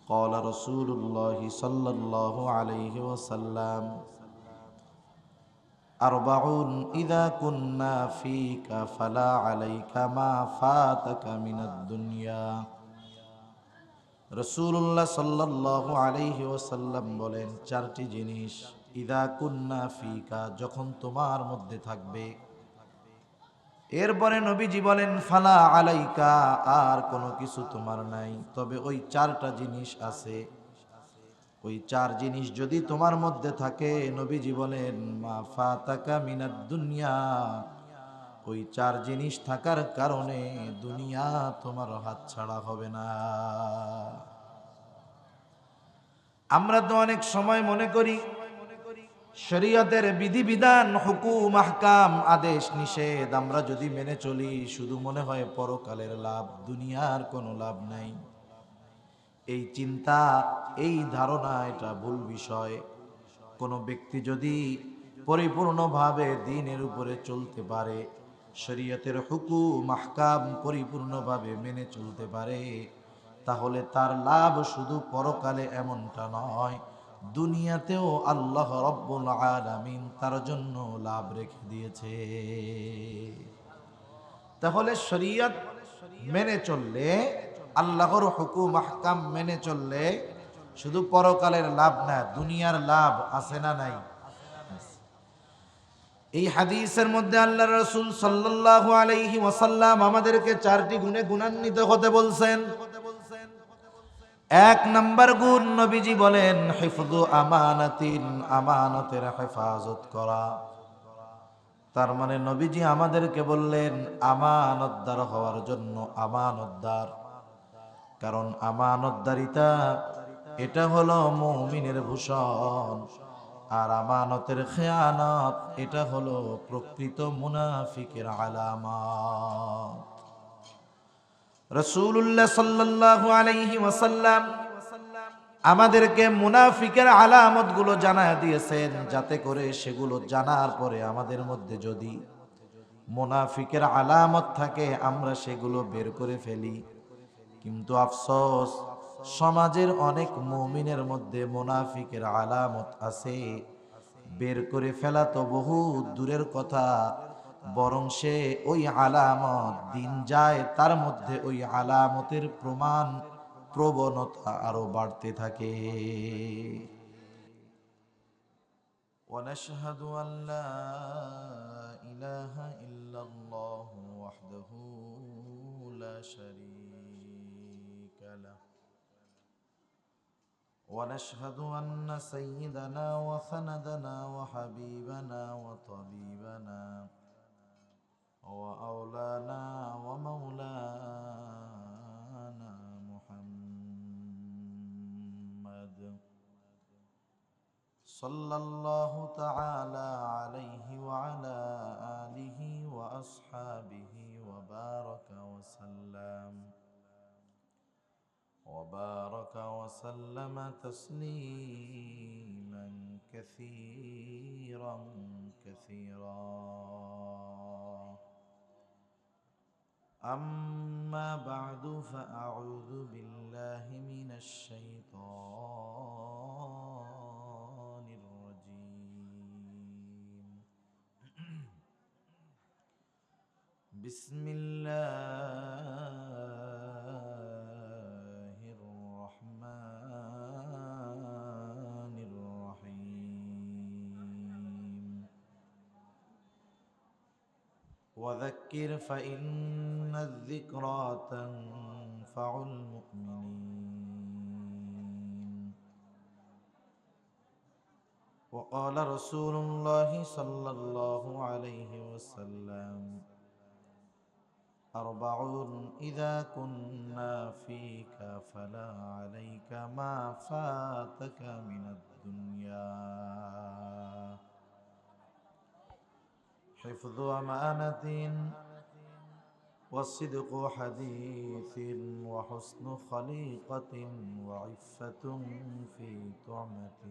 قال رسول الله صلى الله عليه وسلم أربع إذا كنا فيك فلا عليك ما فاتك من الدنيا রাসূলুল্লাহ সাল্লাল্লাহু আলাইহি ওয়াসাল্লাম বলেন, চারটি জিনিস ইদা কুন্না ফিকা, যখন তোমার মধ্যে থাকবে। এরপরে নবীজি বলেন ফালা আলাইকা, আর কোনো কিছু তোমার নাই, তবে ওই চারটা জিনিস আছে। ওই চার জিনিস যদি তোমার মধ্যে থাকে, নবীজি বলেন মা ফাতাকা মিনাদ দুনিয়া, ওই চার জিনিস থাকার কারণে দুনিয়া তোমার হাতছাড়া হবে না। আমরা তো অনেক সময় মনে করি শরীয়তের বিধিবিধান, হুকুম, আহকাম, আদেশ নিষেধ আমরা যদি মেনে চলি, শুধু মনে হয় পরকালের লাভ, দুনিয়ার কোনো লাভ নাই। এই চিন্তা, এই ধারণা, এটা ভুল বিষয়। কোনো ব্যক্তি যদি পরিপূর্ণভাবে দ্বীনের উপরে চলতে পারে, শরীয়তের হুকুম আহকাম পরিপূর্ণভাবে মেনে চলতে পারে, তাহলে তার লাভ শুধু পরকালে এমনটা নয়, দুনিয়াতেও আল্লাহ রব্বুল আলামিন তার জন্য লাভ রেখে দিয়েছে। তাহলে শরীয়ত মেনে চললে, আল্লাহর হুকুম আহকাম মেনে চললে শুধু পরকালের লাভ না, দুনিয়ার লাভ আছে না নাই? এই হাদিসের মধ্যে আল্লাহর রাসূল সাল্লাল্লাহু আলাইহি ওয়াসাল্লাম আমাদেরকে চারটি গুণে গুণান্বিত হতে বলছেন। এক নাম্বার গুণ, নবীজি বলেন হিফযু আমানাতিন, আমানতের হেফাজত করা। তার মানে নবীজি আমাদেরকে বললেন আমানতদার হওয়ার জন্য। আমানতদার, কারণ আমানতদারিতা এটা হলো মুমিনের ভূষণ, আর আমানতের খেয়ানত এটা হলো প্রকৃত মুনাফিকের আলামত। রাসূলুল্লাহ সাল্লাল্লাহু আলাইহি ওয়াসাল্লাম আমাদেরকে মুনাফিকের আলামতগুলো জানায় দিয়েছেন, যাতে করে সেগুলো জানার পরে আমাদের মধ্যে যদি মুনাফিকের আলামত থাকে আমরা সেগুলো বের করে ফেলি। কিন্তু আফসোস, সমাজের অনেক মুমিনের মধ্যে মুনাফিকের আলামত আছে, বের করে ফেলা তো বহু দূরের কথা, বরং সে ওই আলামত দিন যায় তার মধ্যে ওই আলামতের প্রমাণ, প্রবণতা আরো বাড়তে থাকে। ونشهد أن لا إله إلا الله وحده لا شريك له، ونشهد أن سيدنا وسندنا وحبيبنا وطبيبنا وأولانا ومولانا محمد صلى الله تعالى عليه وعلى آله وأصحابه وبارك وسلم تسليما كثيرا كثيرا. أما بعد، فأعوذ بالله من الشيطان الرجيم. بسم الله الرحمن الرحيم. وذكر فإن الذكرى تنفع المؤمنين. وقال رسول الله صلى الله عليه وسلم أربع إذا كنا فيك فلا عليك ما فاتك من الدنيا: حفظ أمانة، وصدق حديث، وحسن خليقة، وعفة في طعمة،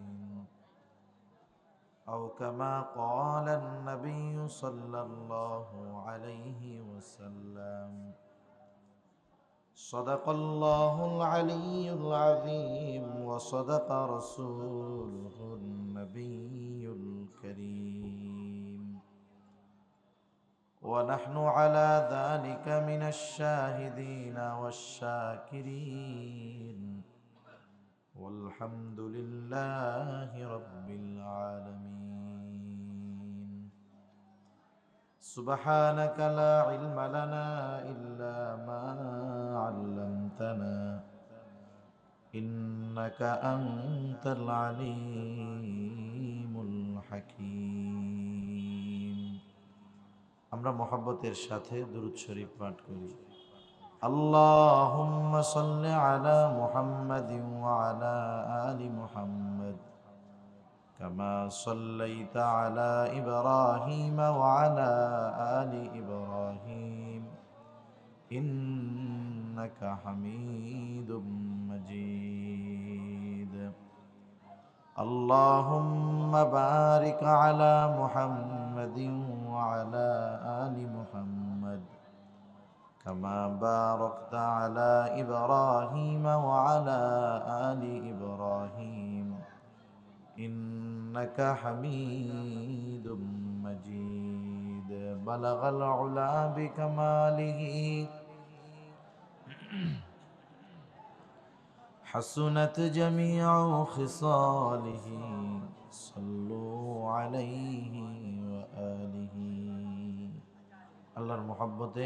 أو كما قال النبي صلى الله عليه وسلم. صدق الله العلي العظيم وصدق رسوله النبي الكريم ونحن على ذلك من الشاهدين والشاكرين والحمد لله رب العالمين سبحانك لا علم لنا إلا ما علمتنا إنك أنت العليم الحكيم আমরা মহব্বতের সাথে দুরূদ শরীফ পাঠ করি اللهم صل على محمد وعلى آل محمد كما صليت على إبراهيم وعلى آل إبراهيم إنك حميد مجيد اللهم بارك على محمد وعلى آل محمد كما باركت على إبراهيم وعلى آل إبراهيم إنك حميد مجيد بلغ العلا بكماله حسنت جميع خصاله صلوا عليه وآله আল্লাহর মহব্বতে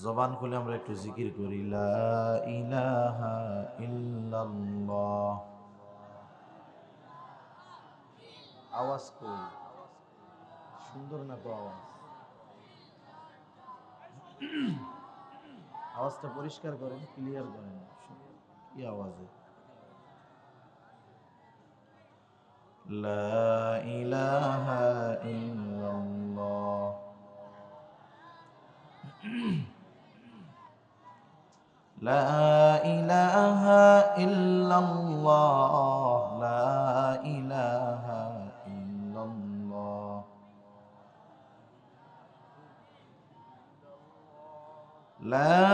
জবান খুলে আমরা একটু জিকির করি লা ইলাহা ইল্লাল্লাহ আওয়াজ কই সুন্দর না তো আওয়াজটা পরিষ্কার করেন ক্লিয়ার করেন কি আওয়াজে লা ইলাহা ইল্লাল্লাহ لا إله إلا الله لا إله إلا الله لا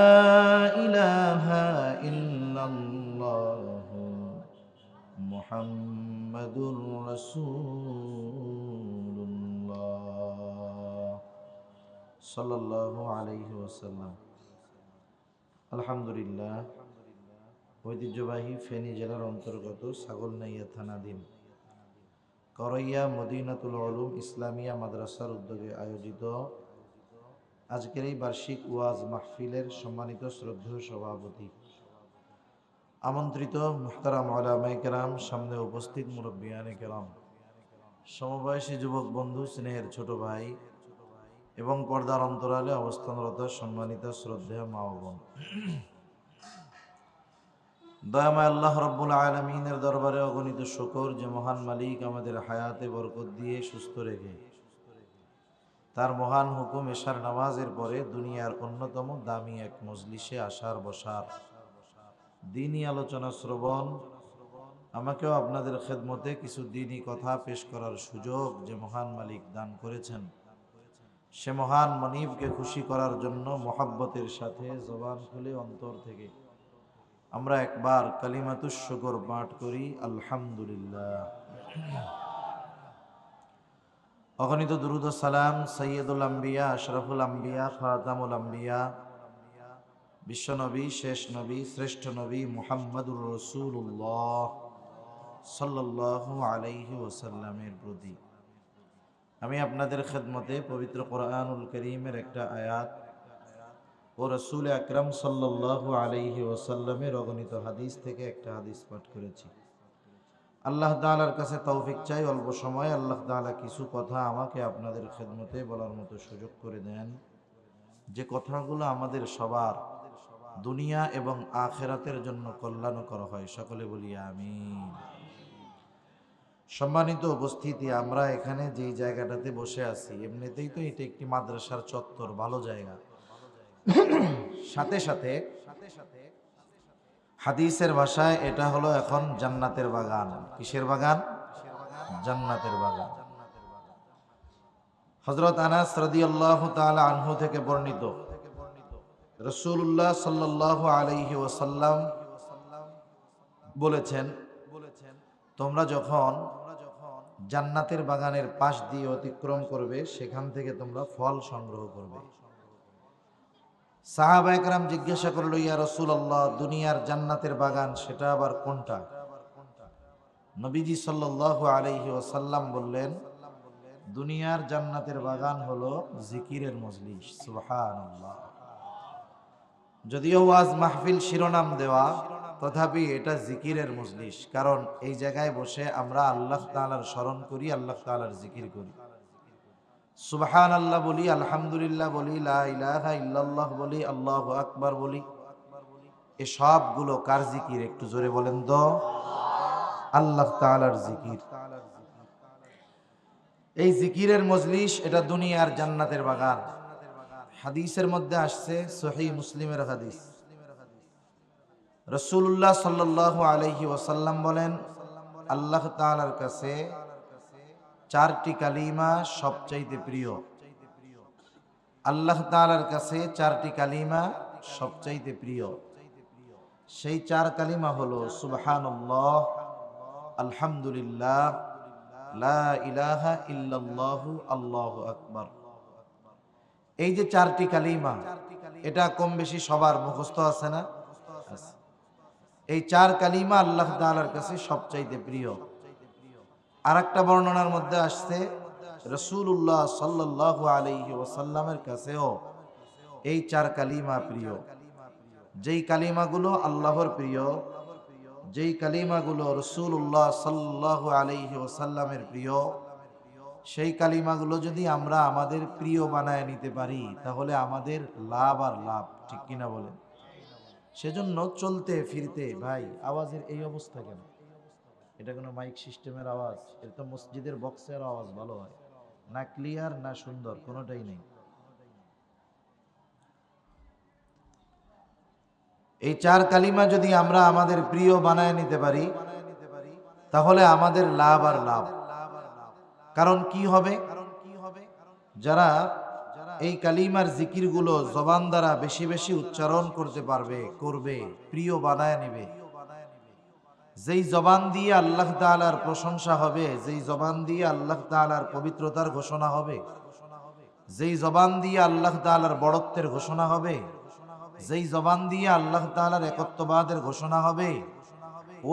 إله إلا الله محمد رسول الله صلى الله عليه وسلم আলহামদুলিল্লাহ ঐতিহ্যবাহী ফেনী জেলার অন্তর্গত ছাগলনাইয়া থানাধীন করইয়া মদিনাতুল উলুম ইসলামিয়া মাদ্রাসার উদ্যোগে আয়োজিত আজকের এই বার্ষিক ওয়াজ মাহফিলের সম্মানিত শ্রদ্ধেয় সভাপতি আমন্ত্রিত মুহতারাম উলামায়ে কেরাম সামনে উপস্থিত মুরব্বিয়ানে কেরাম সমবয়সী যুবক বন্ধু স্নেহের ছোট ভাই এবং পর্দার অন্তরালে অবস্থানরত সম্মানিত শ্রদ্ধেয় মা ও বোন দয়াময় আল্লাহ রব্বুল আলামিনের দরবারে অগণিত শুকর যে মহান মালিক আমাদের হায়াতে বরকত দিয়ে সুস্থ রেখে তার মহান হুকুম এশার নামাজের পরে দুনিয়ার অন্যতম দামি এক মজলিসে আসার বসার দ্বীনি আলোচনা শ্রবণ আমাকেও আপনাদের খেদমতে কিছু দ্বীনি কথা পেশ করার সুযোগ যে মহান মালিক দান করেছেন সে মহান মনিবকে খুশি করার জন্য মহব্বতের সাথে জবান খুলে অন্তর থেকে আমরা একবার কালিমাতুশ শুকর পাঠ করি আলহামদুলিল্লাহ অগণিত দুরূদ ও সালাম সাইয়্যিদুল আম্বিয়া আশরাফুল আম্বিয়া খাতামুল আম্বিয়া বিশ্বনবী শেষ নবী শ্রেষ্ঠ নবী মুহাম্মদুর রাসূলুল্লাহ সাল্লাল্লাহু আলাইহি ওয়াসাল্লামের প্রতি আমি আপনাদের খেদমতে পবিত্র কোরআনুল কারীমের একটা আয়াত ও রাসূল আকরাম সাল্লাল্লাহু আলাইহি ওয়াসাল্লামের অগণিত হাদিস থেকে একটা হাদিস পাঠ করেছি। আল্লাহ তাআলার কাছে তৌফিক চাই অল্প সময় আল্লাহ তাআলা কিছু কথা আমাকে আপনাদের খেদমতে বলার মতো সুযোগ করে দেন, যে কথাগুলো আমাদের সবার দুনিয়া এবং আখিরাতের জন্য কল্যাণকর হয়। সকলে বলি আমিন। সম্মানিত উপস্থিতি, আমরা এখানে যেই জায়গাটাতে বসে আছি এমনিতেই তো এটা একটি মাদ্রাসার চত্বর, ভালো জায়গা। সাথে সাথে হাদিসের ভাষায় এটা হলো এখন জান্নাতের বাগান। কিসের বাগান? জান্নাতের বাগান। হযরত আনাস রাদিয়াল্লাহু তাআলা আনহু থেকে বর্ণিত, রাসূলুল্লাহ সাল্লাল্লাহু আলাইহি ওয়াসাল্লাম বলেছেন, তোমরা যখন জান্নাতের বাগানের পাশ দিয়ে অতিক্রম করবে, সেখান থেকে তোমরা ফল সংগ্রহ করবে। সাহাবা একরাম জিজ্ঞাসা করলো, ইয়া রাসূলুল্লাহ, দুনিয়ার জান্নাতের বাগান সেটা আবার কোনটা? নবীজি সাল্লাল্লাহু আলাইহি ওয়াসাল্লাম বললেন, দুনিয়ার জান্নাতের বাগান হলো জিকিরের মজলিস। সুবহানাল্লাহ। যদিও ওয়াজ মাহফিল শিরোনাম দেওয়া, তথাপি এটা জিকিরের মজলিস। কারণ এই জায়গায় বসে আমরা আল্লাহ তাআলার স্মরণ করি, আল্লাহ তাআলার জিকির করি। সুবহানাল্লাহ বলি, আলহামদুলিল্লাহ বলি, লা ইলাহা ইল্লাল্লাহ বলি, আল্লাহু আকবার বলি। এই সবগুলো কার জিকির? একটু জোরে বলেন তো। আল্লাহ তাআলার জিকির। এই জিকিরের মজলিস, এটা দুনিয়ার জান্নাতের বাগান। হাদিসের মধ্যে আসছে, সহিহ মুসলিমের হাদিস, রাসূলুল্লাহ সাল্লাল্লাহু আলাইহি ওয়াসাল্লাম বলেন, আল্লাহ তাআলার কাছে চারটি কালিমা সবচাইতে প্রিয়। আল্লাহ তাআলার কাছে চারটি কালিমা সবচাইতে প্রিয়। সেই চার কালিমা হলো সুবহানাল্লাহ, আলহামদুলিল্লাহ, লা ইলাহা ইল্লাল্লাহু, আল্লাহু আকবার। এই যে চারটি কালিমা, এটা কম বেশি সবার মুখস্থ আছে না? এই চার কালিমা আল্লাহ তাআলার কাছে সবচাইতে প্রিয়। আরেকটা বর্ণনার মধ্যে আসছে, রাসূলুল্লাহ সাল্লাল্লাহু আলাইহি ওয়াসাল্লামের কাছেও এই চার কালিমা প্রিয়। যেই কালিমাগুলো আল্লাহর প্রিয়, যেই কালিমাগুলো রাসূলুল্লাহ সাল্লাল্লাহু আলাইহি ওয়াসাল্লামের প্রিয়, সেই কালিমাগুলো যদি আমরা আমাদের প্রিয় বানায় নিতে পারি, তাহলে আমাদের লাভ আর লাভ। ঠিক কিনা বলেন? সেজন্য চলতে ফিরতে, ভাই আওয়াজের এই অবস্থা কেন? এটা কোনো মাইক সিস্টেমের আওয়াজ? এটা তো মসজিদের বক্সের আওয়াজ ভালো হয় না, ক্লিয়ার না সুন্দর, কোনোটাই নেই। এই চার কালিমা যদি আমরা আমাদের প্রিয় বানায় নিতে পারি, তাহলে আমাদের লাভ আর লাভ। কারণ কি হবে? যারা এই কালিমার জিকিরগুলো জবান দ্বারা বেশি বেশি উচ্চারণ করতে পারবে, করবে, প্রিয় বানায় নিবে, যেই জবান দিয়ে আল্লাহ তাআলার প্রশংসা হবে, যেই জবান দিয়ে আল্লাহ তাআলার পবিত্রতার ঘোষণা হবে, যেই জবান দিয়ে আল্লাহ তাআলার বড়ত্বের ঘোষণা হবে, যেই জবান দিয়ে আল্লাহ তাআলার একত্ববাদের ঘোষণা হবে,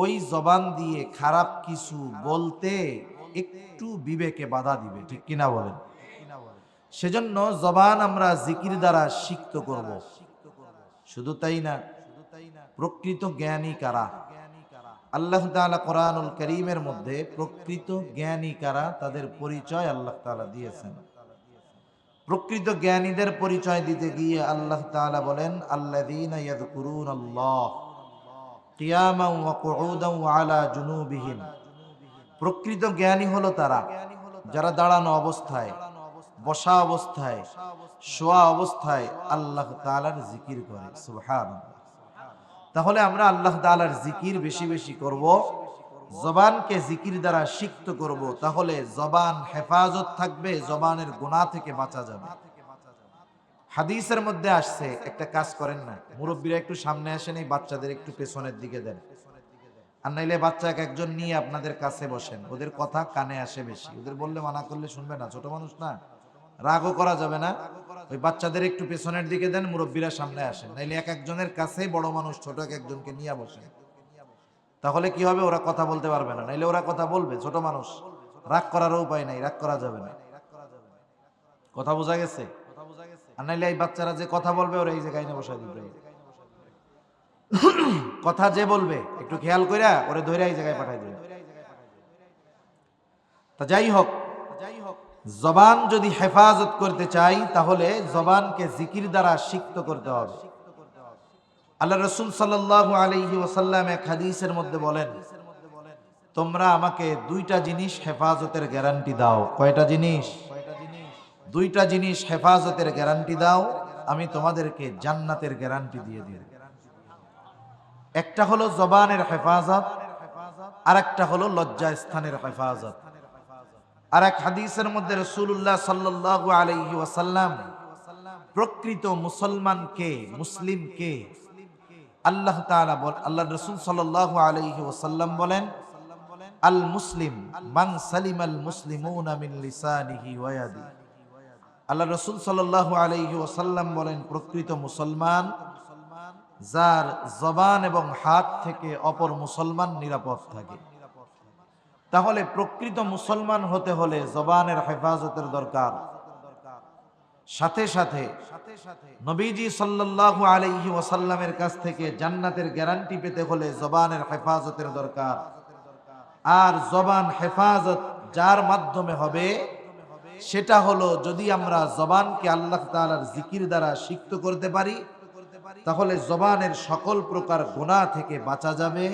ওই জবান দিয়ে খারাপ কিছু বলতে একটু বিবেকে বাধা দিবে। ঠিক কিনা বলেন? সেজন্য জবান আমরা জিকির দ্বারা সিক্ত করব। শুধু তাই না, প্রকৃত জ্ঞানী কারা? আল্লাহ তাআলা কোরআনুল কারীমের মধ্যে প্রকৃত জ্ঞানী কারা, তাদের পরিচয় আল্লাহ তাআলা দিয়েছেন। প্রকৃত জ্ঞানীদের পরিচয় দিতে গিয়ে আল্লাহ তাআলা বলেন, আল্লাযীনা ইয়াযকুরুনাল্লাহ কিয়ামান ওয়া কুউদান ওয়া আলা জুনুবিহিম। প্রকৃত জ্ঞানী হলো তারা যারা দাঁড়ানো অবস্থায়, বসা অবস্থায়, শোয়া অবস্থায় আল্লাহ তাআলার জিকির করে। সুবহানাল্লাহ। তাহলে আমরা আল্লাহ তাআলার জিকির বেশি বেশি করব, জবানকে জিকির দ্বারা সিক্ত করব, তাহলে জবান হেফাজত থাকবে, জবানের গুনাহ থেকে বাঁচা যাবে। হাদিসের মধ্যে আসছে, একটা কাজ করেন না, মুরব্বীরা একটু সামনে আসেন, এই বাচ্চাদের একটু পেছনের দিকে দেন, আর নাইলে বাচ্চা একজন নিয়ে আপনাদের কাছে বসেন, ওদের কথা কানে আসে বেশি, ওদের বললে মানা করলে শুনবে না, ছোট মানুষ না, রাগও করা যাবে না। ওই বাচ্চাদের একটু পেছনের দিকে দেন, মুরব্বীরা সামনে আসেন, নাইলে এক একজনের কাছে বড় মানুষ ছোট এক একজনকে নিয়ে বসেন। তাহলে কি হবে? ওরা কথা বলতে পারবে না, নাইলে ওরা কথা বলবে, ছোট মানুষ, রাগ করারও উপায় নাই, রাগ করা যাবে না। কথা বোঝা গেছে? আর নাইলে এই বাচ্চারা যে কথা বলবে, ওরা এই জায়গায় বসে দিবে। কথা যে বলবে একটু খেয়াল কইরা ওরে ধইরা এই জায়গায় পাঠাই দিবে। তা যাই হোক, জবান যদি হেফাজত করতে চাই, তাহলে জবানকে জিকির দ্বারা সিক্ত করতে হবে। আল্লাহ রাসূল সাল্লাল্লাহু আলাইহি ওয়াসাল্লাম এক হাদিসের মধ্যে বলেন, তোমরা আমাকে দুইটা জিনিস হেফাজতের গ্যারান্টি দাও। কয়টা জিনিস? দুইটা জিনিস হেফাজতের গ্যারান্টি দাও, আমি তোমাদেরকে জান্নাতের গ্যারান্টি দিয়ে দিব। একটা হলো জবানের হেফাজত, আর একটা হলো লজ্জা স্থানের হেফাজত। আর এক হাদিসের মধ্যে রাসূলুল্লাহ সাল্লাল্লাহু আলাইহি ওয়াসাল্লাম প্রকৃত মুসলমান কে, মুসলিম কে, আল্লাহ তাআলা আল্লাহ রাসূল সাল্লাল্লাহু আলাইহি ওয়াসাল্লাম বলেন, আল মুসলিম মান সালিমাল মুসলিমুনা মিন লিসানিহি ওয়া ইয়াদি। আল্লাহ রাসূল সাল্লাল্লাহু আলাইহি ওয়াসাল্লাম বলেন, প্রকৃত মুসলমান যার জবান এবং হাত থেকে অপর মুসলমান নিরাপদ থাকে। তাহলে প্রকৃত মুসলমান হতে হলে জবানের হেফাজতের দরকার। সাথে সাথে নবীজি সাল্লাল্লাহু আলাইহি ওয়াসাল্লামের কাছ থেকে জান্নাতের গ্যারান্টি পেতে হলে জবানের হেফাজতের দরকার। আর জবান হেফাজত যার মাধ্যমে হবে সেটা হলো, যদি আমরা জবানকে আল্লাহ তাআলার জিকির দ্বারা সিক্ত করতে পারি, তাহলে জবানের সকল প্রকার গুনাহ থেকে বাঁচা যাবে,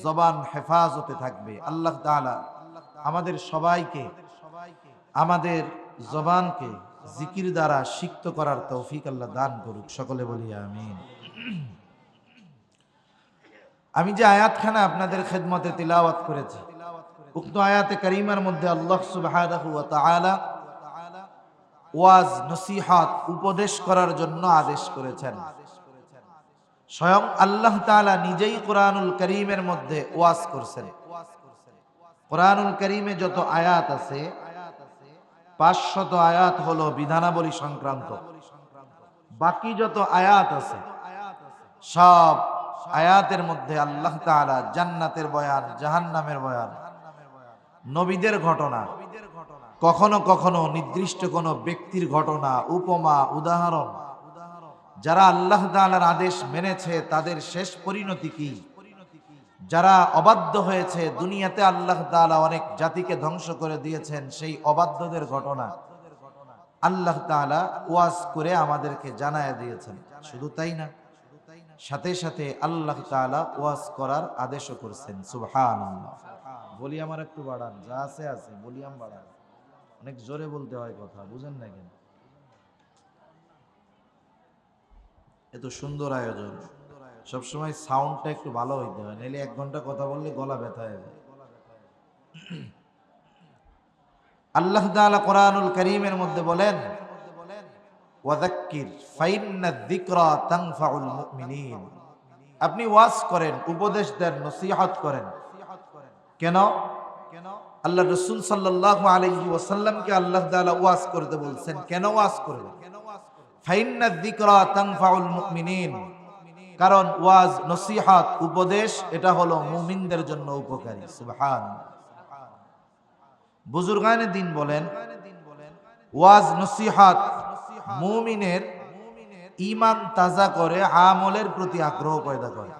জবান হেফাজতে থাকবে। আল্লাহ তাআলা আমাদের সবাইকে আমাদের জবানকে জিকির দ্বারা সিক্ত করার তৌফিক আল্লাহ দান করুক। সকলে বলি আমিন। আমি যে আয়াতখানা আপনাদের খেদমতে তিলাওয়াত করেছি, উক্ত আয়াতে কারিমার মধ্যে আল্লাহ সুবহানাহু ওয়া তাআলা ওয়াজ, নসিহত, উপদেশ করার জন্য আদেশ করেছেন। স্বয়ং আল্লাহ তাআলা নিজেই কোরআনুল কারীমের মধ্যে ওয়াজ করছেন। কোরআনুল কারীমে যত আয়াত আছে 500 আয়াত হলো বিধানাবলী সংক্রান্ত। বাকি যত আয়াত আছে সব আয়াতের মধ্যে আল্লাহ তাআলা জান্নাতের বয়ান, জাহান্নামের বয়ান, নবীদের ঘটনা, কখনো কখনো নির্দিষ্ট কোনো ব্যক্তির ঘটনা, উপমা, উদাহরণ, যারা আল্লাহ তাআলার আদেশ মেনেছে তাদের শেষ পরিণতি কি, যারা অবাধ্য হয়েছে, দুনিয়াতে আল্লাহ তাআলা অনেক জাতিকে ধ্বংস করে দিয়েছেন, সেই অবাধ্যদের ঘটনা আল্লাহ তাআলা ওয়াজ করে আমাদেরকে জানায় দিয়েছেন। শুধু তাই না, সাথে সাথে আল্লাহ তাআলা ওয়াজ করার আদেশও করছেন। সুবহানাল্লাহ। ভলিউম আর একটু বাড়ান, যা আছে আছে, ভলিউম বাড়ান। অনেক জোরে বলতে হয় কথা, বুঝেন না কেন? এত সুন্দর আয়োজন, সবসময় সাউন্ডটা একটু ভালো হইতে হয়, নাহলে 1 ঘন্টা কথা বললে গলা ব্যথা হয়ে যায়। আল্লাহ তাআলা কোরআনুল কারীমের মধ্যে বলেন, ওয়াযাক্কির ফাইন্না যিকরা তানফাউল মুমিনিন। আপনি ওয়াজ করেন, উপদেশ দেন, নসিহত করেন। কেন? আল্লাহ রাসূল সাল্লাল্লাহু আলাইহি ওয়াসাল্লামকে আল্লাহ তাআলা ওয়াজ করতে বলছেন। কেন ওয়াজ করবেন? ফাইন্না যিকরা তানফাউল মুমিনিন, কারণ ওয়াজ, নসিহত, উপদেশ এটা হলো মুমিনদের জন্য উপকারী। সুবহানাল্লাহ। বুজুর্গানে দিন বলেন, ওয়াজ নসিহত মুমিনের ঈমান তাজা করে, আমলের প্রতি আগ্রহ পয়দা করে।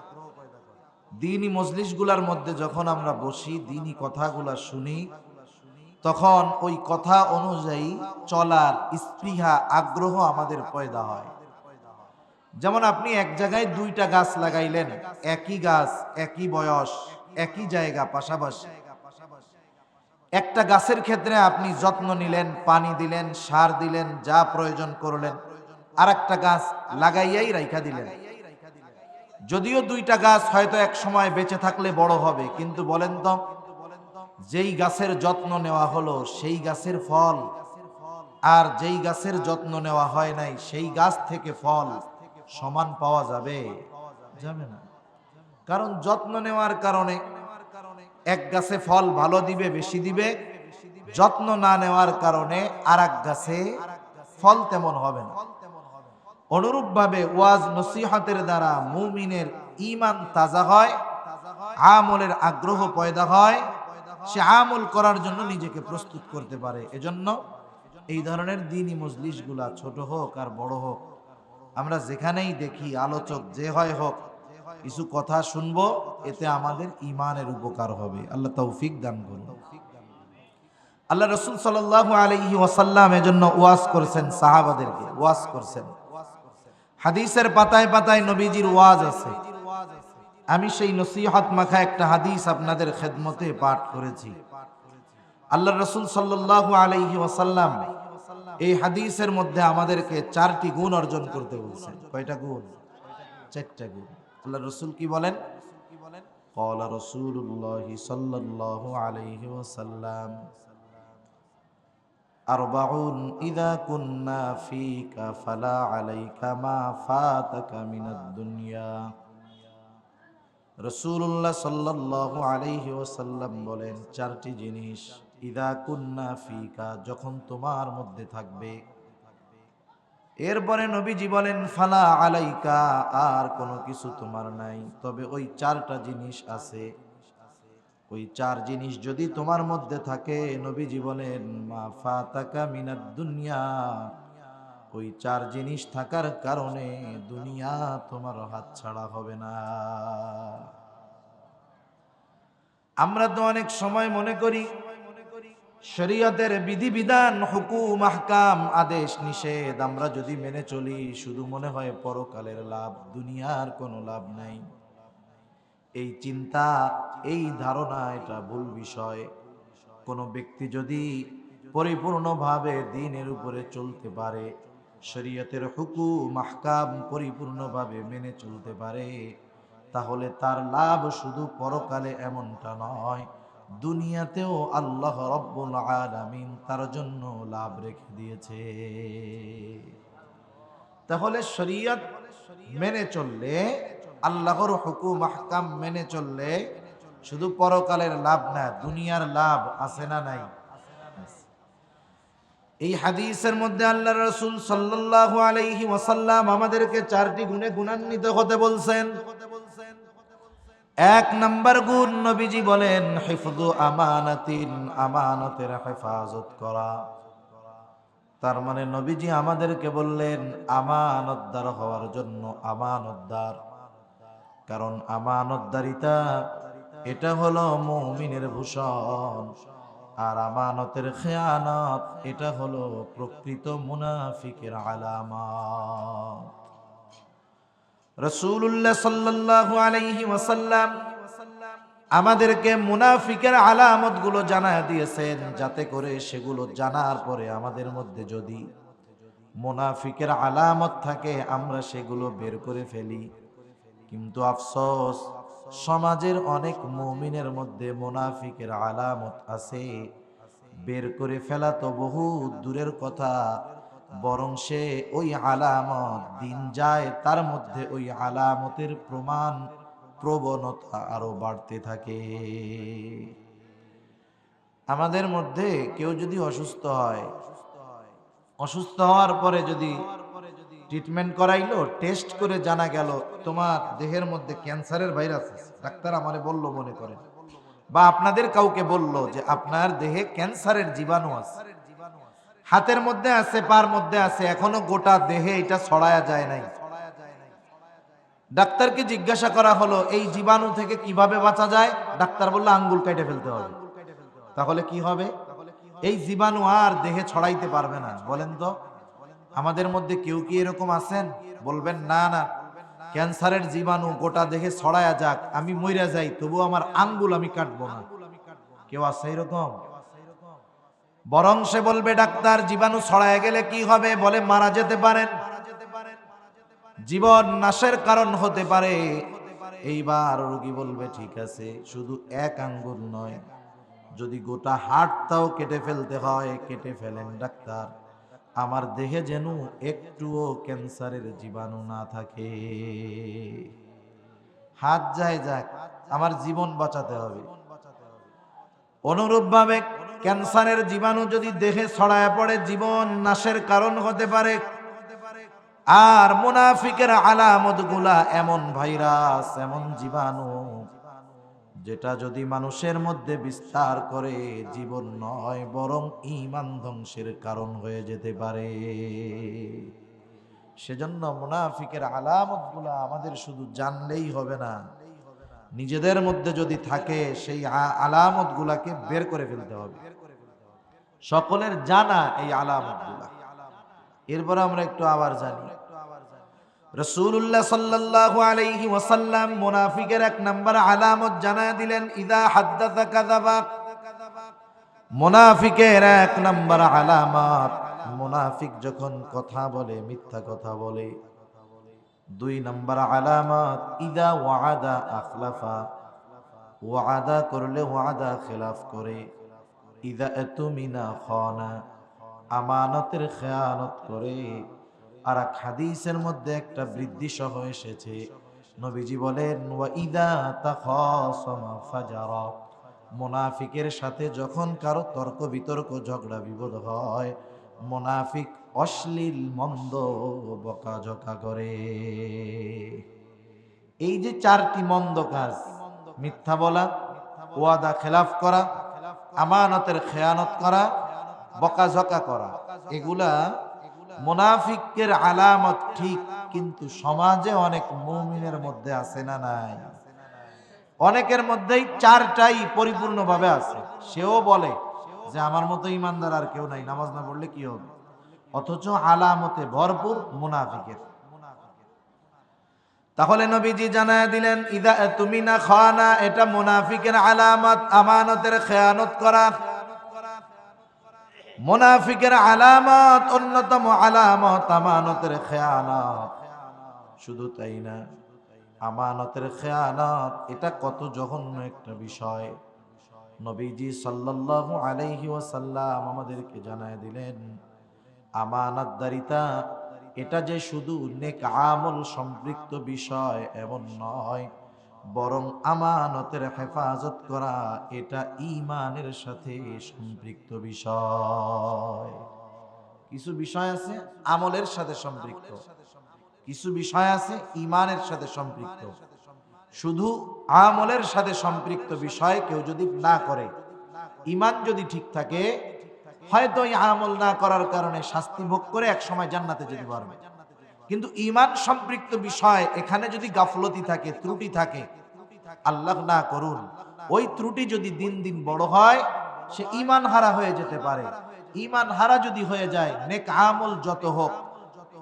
দ্বীনি মজলিসগুলোর মধ্যে যখন আমরা বসি, দ্বীনি কথাগুলা শুনি, তখন ওই কথা অনুযায়ী চলার স্পৃহা, আগ্রহ আমাদের পয়দা হয়। যেমন আপনি এক জায়গায় 2টা গাছ লাগাইলেন, একই গাছ, একই বয়স, একই জায়গা, পাশাপাশি। একটা গাছের ক্ষেত্রে আপনি যত্ন নিলেন, পানি দিলেন, সার দিলেন, যা প্রয়োজন করলেন, আর একটা গাছ লাগাইয়াই রাইখা দিলেন। যদিও 2টা গাছ হয়তো এক সময় বেঁচে থাকলে বড় হবে, কিন্তু বলেন তো, যেই গাছের যত্ন নেওয়া হলো সেই গাছের ফল, আর যেই গাছের যত্ন নেওয়া হয় নাই সেই গাছ থেকে ফল সমান পাওয়া যাবে? যাবে না। কারণ যত্ন নেওয়ার কারণে এক গাছে ফল ভালো দিবে, বেশি দিবে, যত্ন না নেওয়ার কারণে আর এক গাছে ফল তেমন হবে না। অনুরূপভাবে ওয়াজ নসিহতের দ্বারা মুমিনের ঈমান তাজা হয়, আমলের আগ্রহ পয়দা হয়, সে আমল করার জন্য নিজেকে প্রস্তুত করতে পারে। এজন্য এই ধরনের দ্বীনি মজলিসগুলা ছোট হোক আর বড় হোক, আমরা যেখানেই দেখি, আলোচক যে হয় হোক, কিছু কথা শুনবো, এতে আমাদের ঈমানের উপকার হবে। আল্লাহ তৌফিক দান করুন। আল্লাহ রাসূল সাল্লাল্লাহু আলাইহি ওয়াসাল্লাম এজন্য ওয়াজ করেছেন, সাহাবাদেরকে ওয়াজ করেছেন। হাদিসের পাতায় পাতায় নবীজির ওয়াজ আছে। আমি সেই নসিহত মাখা একটা হাদিস আপনাদের খেদমতে পাঠ করেছি। আল্লাহ রাসূল সাল্লাল্লাহু আলাইহি ওয়াসাল্লাম এই হাদিসের মধ্যে আমাদেরকে 4টি গুণ অর্জন করতে বলছেন। কয়টা গুণ? 4টা গুণ। আল্লাহ রাসূল কি বলেন? ক্বালা রাসূলুল্লাহি সাল্লাল্লাহু আলাইহি ওয়াসাল্লাম, আরবাউন ইযা কুন্না ফীকা ফালা আলাইকা মা ফাতাকা মিনাদ দুনিয়া রাসূলুল্লাহ সাল্লাল্লাহু আলাইহি ওয়াসাল্লাম বলেন, চারটি জিনিস ইদা কুন্না ফিকা, যখন তোমার মধ্যে থাকবে। এরপরে নবীজি বলেন ফালা আলাইকা, আর কোনো কিছু তোমার নাই, তবে ওই চারটা জিনিস আছে। ওই চার জিনিস যদি তোমার মধ্যে থাকে, নবীজি বলেন মা ফাতাকা মিনাদ দুনিয়া, ওই চার জিনিস থাকার কারণে দুনিয়া তোমার হাতছাড়া হবে না। আমরা তো অনেক সময় মনে করি শরীয়তের বিধিবিধান, হুকুম, আহকাম, আদেশ নিষেধ আমরা যদি মেনে চলি, শুধু মনে হয় পরকালের লাভ, দুনিয়ার কোনো লাভ নাই। এই চিন্তা, এই ধারণা, এটা ভুল বিষয়। কোনো ব্যক্তি যদি পরিপূর্ণভাবে দ্বীনের উপরে চলতে পারে, শরীয়তের হুকুম আহকাম পরিপূর্ণভাবে মেনে চলতে পারে, তাহলে তার লাভ শুধু পরকালে এমনটা নয়, দুনিয়াতেও আল্লাহ রব্বুল আলামিন তার জন্য লাভ রেখে দিয়েছে। তাহলে শরীয়ত মেনে চললে, আল্লাহর হুকুম আহকাম মেনে চললে শুধু পরকালের লাভ না, দুনিয়ার লাভ আছে না নাই? এই হাদিসের মধ্যে আল্লাহর রাসূল সাল্লাল্লাহু আলাইহি ওয়াসাল্লাম আমাদেরকে চারটি গুণে গুণান্বিত হতে বলছেন। এক নাম্বার গুণ, নবীজি বলেন হিফযু আমানাতিন, আমানতের হেফাজত করা। তার মানে নবীজি আমাদেরকে বললেন আমানতদার হওয়ার জন্য। আমানতদার, কারণ আমানতদারিতা এটা হলো মুমিনের ভূষণ, আর আমানতের খেয়ানত এটা হলো প্রকৃত মুনাফিকের আলামত। রাসূলুল্লাহ সাল্লাল্লাহু আলাইহি ওয়াসাল্লাম আমাদেরকে মুনাফিকের আলামত গুলো জানায় দিয়েছেন, যাতে করে সেগুলো জানার পরে আমাদের মধ্যে যদি মুনাফিকের আলামত থাকে, আমরা সেগুলো বের করে ফেলি। কিন্তু আফসোস, সমাজের অনেক মুমিনের মধ্যে মুনাফিকের আলামত আছে, বের করে ফেলা তো বহু দূরের কথা, বরং সে ওই আলামত দিন যায় তার মধ্যে ওই আলামতের প্রমাণ, প্রবণতা আরো বাড়তে থাকে। আমাদের মধ্যে কেউ যদি অসুস্থ হয়, অসুস্থ হওয়ার পরে যদি ট্রিটমেন্ট করাইলো, টেস্ট করে জানা গেল তোমার দেহের মধ্যে ক্যান্সারের ভাইরাস আছে, ডাক্তার আমারে বলল মনে করেন, বা আপনাদের কাউকে বলল যে আপনার দেহে ক্যান্সারের জীবাণু আছে, হাতের মধ্যে আছে, পার মধ্যে আছে, এখনো গোটা দেহে এটা ছড়ায়া যায় নাই। ডাক্তারকে জিজ্ঞাসা করা হলো এই জীবাণু থেকে কিভাবে বাঁচা যায়, ডাক্তার বলল আঙ্গুল কেটে ফেলতে হবে। তাহলে কি হবে? এই জীবাণু আর দেহে ছড়াইতে পারবে না। বলেন তো, আমাদের মধ্যে কেউ কি এরকম আছেন? বলবেন না না, ক্যান্সারের জীবাণু গোটা দেহে ছড়ায়া যাক, আমি মইরা যাই, তবু আমার আঙ্গুল আমি কাটবো না। কেউ আছে এরকম? বরং সে বলবে ডাক্তার জীবাণু ছড়ায় গেলে কি হবে? বলে মারা যেতে পারেন, জীবন নাশের কারণ হতে পারে। এইবার রোগী বলবে ঠিক আছে, শুধু এক আঙ্গুল নয়, যদি গোটা হাড়টাও কেটে ফেলতে হয় কেটে ফেলেন ডাক্তার, আমার দেহে যেন একটুও ক্যান্সারের জীবাণু না থাকে। হাত যায় যাক, আমার জীবন বাঁচাতে হবে। অনুরূপভাবে ক্যান্সারের জীবাণু যদি দেহে ছড়ায় পড়ে, জীবন নাশের কারণ হতে পারে। আর মুনাফিকের আলামত গুলা এমন ভাইরাস, এমন জীবাণু, যেটা যদি মানুষের মধ্যে বিস্তার করে, জীবন নয় বরং ঈমান ধ্বংসের কারণ হয়ে যেতে পারে। সেজন্য মুনাফিকের আলামত গুলা আমাদের শুধু জানলেই হবে না, নিজেদের মধ্যে যদি থাকে সেই আলামত গুলাকে বের করে ফেলতে হবে। সকলের জানা এই আলামত গুলা। এরপর আমরা একটু আবার জানি, রাসূলুল্লাহ সাল্লাল্লাহু আলাইহি ওয়াসাল্লাম মুনাফিকের এক নাম্বার আলামত জানায় দিলেন, ইদা হাদ্দাসা কাযাবা। মুনাফিকের এক নাম্বার আলামত, মুনাফিক যখন কথা বলে মিথ্যা কথা বলে। দুই নাম্বার আলামত, ইদা ওয়াদা আখলাফা, ওয়াদা করলে ওয়াদা খেলাফ করে। ইদা আতুমিনা খানা, আমানতের খেয়ানত করে। আর এক হাদিসের মধ্যে একটা বৃদ্ধি সহ এসেছে, নবীজি বলেন ওয়া ইদা তাখাসামা ফাজারা, মুনাফিকের সাথে যখন কারো তর্ক বিতর্ক ঝগড়া বিবাদ হয়, মুনাফিক অশ্লীল মন্দ বকাঝকা করে। এই যে চারটি মন্দ কাজ, মিথ্যা বলা, ওয়াদা খেলাফ করা, আমানতের খেয়ানত করা, বকাঝকা করা, এগুলা মুনাফিকের আলামত ঠিক, কিন্তু সমাজে অনেক মুমিনের মধ্যে আছে না নাই? অনেকের মধ্যেই চারটাই পরিপূর্ণভাবে আছে। সেও বলে যে আমার মতো ইমানদার আর কেউ নাই, নামাজ না পড়লে কি হবে, অথচ আলামতে ভরপুর মুনাফিকের। তাহলে নবীজি জানায় দিলেন ইদা তুমিনা খানা, এটা মুনাফিকের আলামত, আমানতের খেয়ানত করা। মুনাফিকের আলামত, অন্যতম আলামত আমানতের খেয়ানত। শুধু তাই না, আমানতের খেয়ানত এটা কত জঘন্য একটা বিষয়। নবীজি সাল্লাল্লাহু আলাইহি ওয়াসাল্লাম আমাদেরকে জানায় দিলেন আমানতদারিতা এটা যে শুধু নেক আমল সম্পৃক্ত বিষয় এমন নয়, বরং আমানতের হেফাজত করা এটা ঈমানের সাথে সম্পৃক্ত বিষয়। কিছু বিষয় আছে আমলের সাথে সম্পৃক্ত, কিছু বিষয় আছে ঈমানের সাথে সম্পৃক্ত। শুধু আমলের সাথে সম্পৃক্ত বিষয় কেউ যদি না করে, ঈমান যদি ঠিক থাকে, হয়তো এই আমল না করার কারণে শাস্তি ভোগ করে এক সময় জান্নাতে যেতে পারবে। কিন্তু ঈমান সম্পৃক্ত বিষয়, এখানে যদি গাফলতি থাকে, ত্রুটি থাকে, আল্লাহ না করুন, ওই ত্রুটি যদি দিন দিন বড় হয়, সে ঈমান হারা হয়ে যেতে পারে। ঈমান হারা যদি হয়ে যায়, নেক আমল যত হোক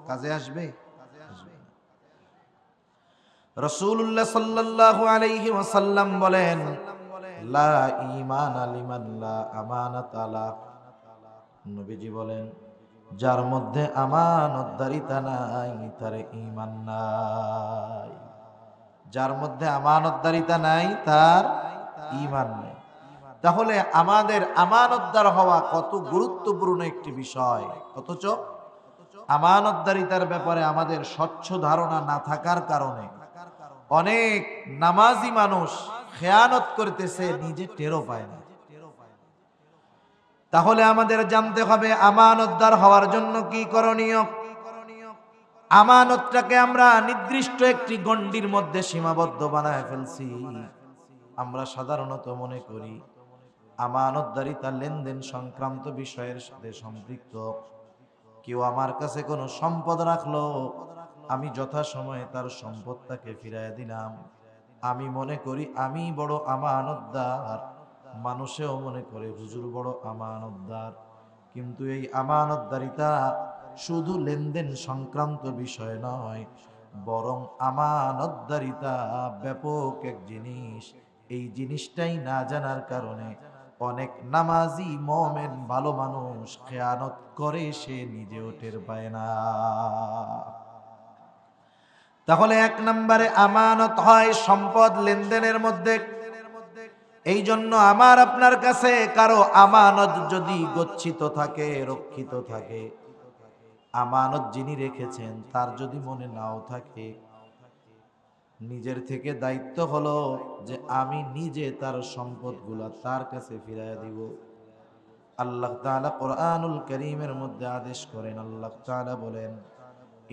কাজে আসবে? রাসূলুল্লাহ সাল্লাল্লাহু আলাইহি ওয়াসাল্লাম বলেন লা ঈমানা লিমান লা আমানাতা লা। নবীজি বলেন যার মধ্যে আমানতদারিতা নাই তার ঈমান নাই। যার মধ্যে আমানতদারিতা নাই তার ঈমান নেই। তাহলে আমাদের আমানতদার হওয়া কত গুরুত্বপূর্ণ একটি বিষয়, অথচ আমানতদারিতার ব্যাপারে আমাদের স্বচ্ছ ধারণা না থাকার কারণে অনেক নামাজি মানুষ খেয়ানত করতেছে, নিজে টেরও পায় না। তাহলে আমাদের জানতে হবে আমানতদার হওয়ার জন্য কি করণীয়। আমানতটাকে আমরা নির্দিষ্ট একটি গণ্ডির মধ্যে সীমাবদ্ধ বানায় ফেলছি। আমরা সাধারণত মনে করি আমানতদারিতা লেনদেন সংক্রান্ত বিষয়ের সাথে সম্পৃক্ত। কেউ আমার কাছে কোনো সম্পদ রাখলো, আমি যথাসময়ে তার সম্পদটাকে ফিরাইয়া দিলাম, আমি মনে করি আমি বড় আমানতদার। মানুষেও মনে করে হুজুর বড় আমানতদার। কিন্তু এই আমানতদারিতা শুধু লেনদেন সংক্রান্ত বিষয় নয়, বরং আমানতদারিতা ব্যাপক এক জিনিস। এই জিনিসটাই না জানার কারণে অনেক নামাজি মুমিন ভালো মানুষ খেয়ানত করে, সে নিজেও টের পায় না। তাহলে এক নম্বরে আমানত হয় সম্পদ লেনদেনের মধ্যে। এই জন্য আমার আপনার কাছে কারো আমানত যদি গচ্ছিত থাকে, রক্ষিত থাকে, আমানত যিনি রেখেছেন তার যদি মনে নাও থাকে, নিজের থেকে দায়িত্ব হলো যে আমি নিজে তার সম্পদগুলা তার কাছে ফিরাইয়া দিব। আল্লাহ তাআলা কোরআনুল কারীমের মধ্যে আদেশ করেন, আল্লাহ তাআলা বলেন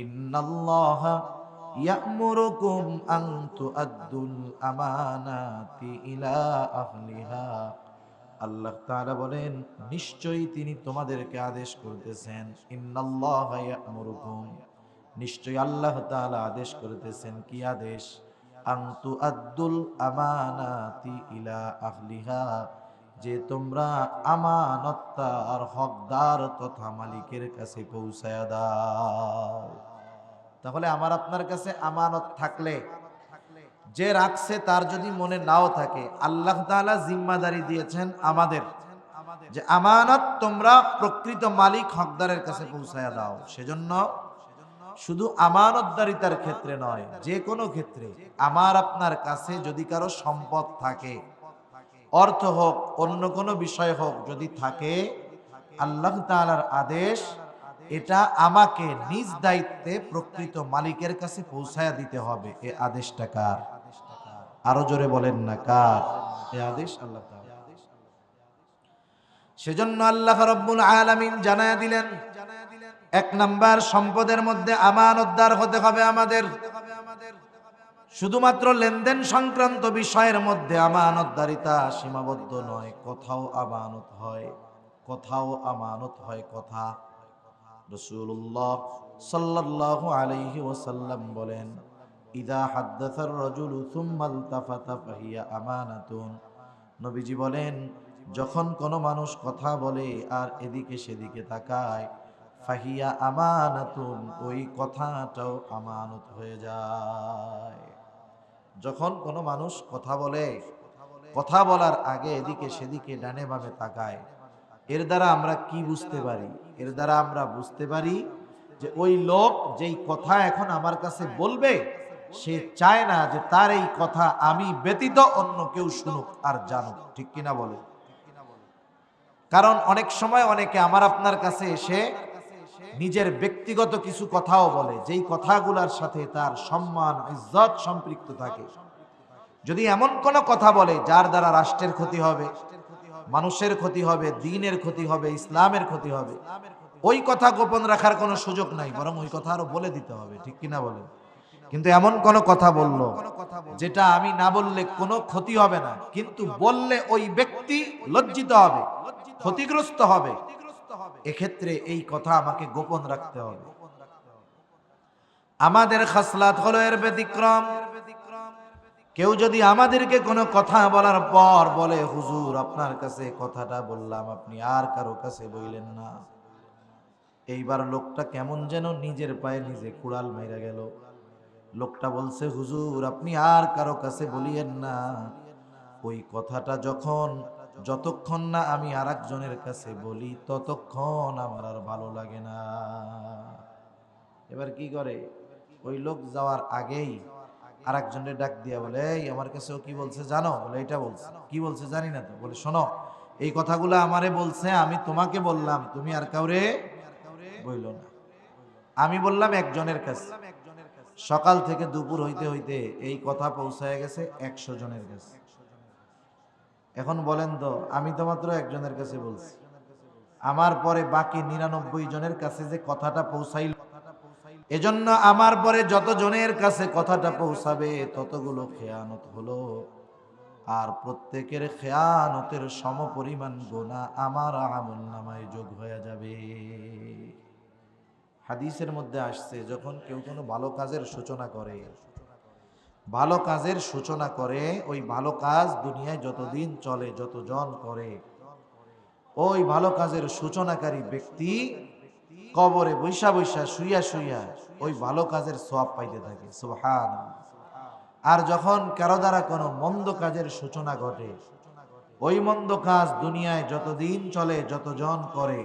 ইন্নাল্লাহা ইয়া'মুরুকুম আন তুআদ্দুল আমানাতি ইলা আহলিহা। আল্লাহ তাআলা বলেন নিশ্চয়ই তিনি তোমাদেরকে আদেশ করতেছেন, ইন্নাল্লাহা ইয়া'মুরুকুম, নিশ্চয়ই আল্লাহ তাআলা আদেশ করতেছেন। কি আদেশ? আন তুআদ্দুল আমানাতি ইলা আহলিহা, যে তোমরা আমানতটার হকদার তথা মালিকের কাছে পৌঁছায়া দাও। তাহলে আমার আপনার কাছে আমানত থাকলে, যে রাখছে তার যদি মনে নাও থাকে, আল্লাহ তাআলা জিম্মাদারি দিয়েছেন আমাদের যে আমানত তোমরা প্রকৃত মালিক হকদারের কাছে পৌঁছায়া দাও। সেজন্য শুধু আমানতদারিতার ক্ষেত্রে নয়, যে কোনো ক্ষেত্রে আমার আপনার কাছে যদি কারো সম্পদ থাকে, অর্থ হোক অন্য কোনো বিষয় হোক, যদি থাকে, আল্লাহ তাআলার আদেশ এটা আমাকে নিজ দায়িত্বে প্রকৃত মালিকের কাছে পৌঁছায়া দিতে হবে। এ আদেশটা কার? আরো জোরে বলেন না, কার এ আদেশ? আল্লাহ তাআলা। সেজন্য আল্লাহ রাব্বুল আলামিন জানায়া দিলেন, এক নাম্বার সম্পদের মধ্যে আমানতদার হতে হবে আমাদের। শুধুমাত্র লেনদেন সংক্রান্ত বিষয়ের মধ্যে আমানতদারিতা সীমাবদ্ধ নয়, কথাও আমানত হয়, কথাও আমানত হয় কথা। রাসূলুল্লাহ সাল্লাল্লাহু আলাইহি ওয়াসাল্লাম বলেন, ইযা হাদ্দাসার রাজুলু সুম্মা ইলতাফাতা ফাহিয়া আমানাতুন। নবীজি বলেন, যখন কোনো মানুষ কথা বলে আর এদিকে সেদিকে তাকায়, ফাহিয়া আমানাতুন, ওই কথাটাও আমানত হয়ে যায়। যখন কোনো মানুষ কথা বলে, কথা বলার আগে এদিকে সেদিকে ডানে বামে তাকায়, এর দ্বারা আমরা কি বুঝতে পারি? এর দ্বারা আমরা বুঝতে পারি যে ওই লোক যেই কথা এখন আমার কাছে বলবে, সে চায় না যে তার এই কথা আমি ব্যতীত অন্য কেউ শুনুক আর জানুক। ঠিক কিনা বলে? কারণ অনেক সময় অনেকে আমার আপনার কাছে এসে নিজের ব্যক্তিগত কিছু কথাও বলে, যেই কথাগুলোর সাথে তার সম্মান ইজ্জত সম্পৃক্ত থাকে। যদি এমন কোন কথা বলে যার দ্বারা রাষ্ট্রের ক্ষতি হবে, মানুষের ক্ষতি হবে, দ্বীনের ক্ষতি হবে, ইসলামের ক্ষতি হবে, ওই কথা গোপন রাখার কোনো সুযোগ নাই, বরং ওই কথা আরো বলে দিতে হবে। ঠিক কিনা বলেন? কিন্তু এমন কোন কথা বললো যেটা আমি না বললে কোনো ক্ষতি হবে না, কিন্তু বললে ওই ব্যক্তি লজ্জিত হবে, ক্ষতিগ্রস্ত হবে, এক্ষেত্রে এই কথা আমাকে গোপন রাখতে হবে। আমাদের খাসলাত হলো এর ব্যতিক্রম। কেউ যদি আমাদেরকে কোনো কথা বলার পর বলে, হুজুর আপনার কাছে কথাটা বললাম, আপনি আর কারো কাছে বললেন না, এইবার লোকটা কেমন যেন নিজের পায়ে নিজে কুড়াল মেরে গেল। লোকটা বলছে, হুজুর আপনি আর কারো কাছে বলিয়েন না, ওই কথাটা যতক্ষণ না আমি আরেকজনের কাছে বলি ততক্ষণ আমার আর ভালো লাগে না। এবার কি করে? ওই লোক যাওয়ার আগেই আরেকজনের ডাক দিয়া বলে, এই আমার কাছে ও কি বলছে জানো? বলে এটা বলছে। কি বলছে জানি না তো। বলে শোনো, এই কথাগুলো আমারে বলছে, আমি তোমাকে বললাম, তুমি আর কাউরে বইল না। আমি বললাম একজনের কাছে। সকাল থেকে দুপুর হইতে হইতে এই কথা পৌঁছায় গেছে 100 জনের কাছে। এখন বলেন তো, আমি তো মাত্র একজনের কাছে বলছি, আমার পরে বাকি 99 জনের কাছে যে কথাটা পৌঁছাইল, এজন্য আমার পরে যত জনের কাছে কথাটা পৌঁছাবে ততগুলো খেয়ানত হলো, আর প্রত্যেকের খেয়ানতের সমপরিমাণ গুনাহ আমার আমলনামায় যোগ হয়ে যাবে। হাদিসের মধ্যে আসছে, যখন কেউ কোনো ভালো কাজের সূচনা করে, ভালো কাজের সূচনা করে, ওই ভালো কাজ দুনিয়ায় যতদিন চলে, যতজন করে, ওই ভালো কাজের সূচনাকারী ব্যক্তি কবরে বৈশা বৈশা শুইয়া শুইয়া ওই ভালো কাজের সওয়াব পাইতে থাকে। সুবহানাল্লাহ। আর যখন কারো দ্বারা কোনো মন্দ কাজের সূচনা ঘটে, ওই মন্দ কাজ দুনিয়ায় যতদিন চলে, যতজন করে,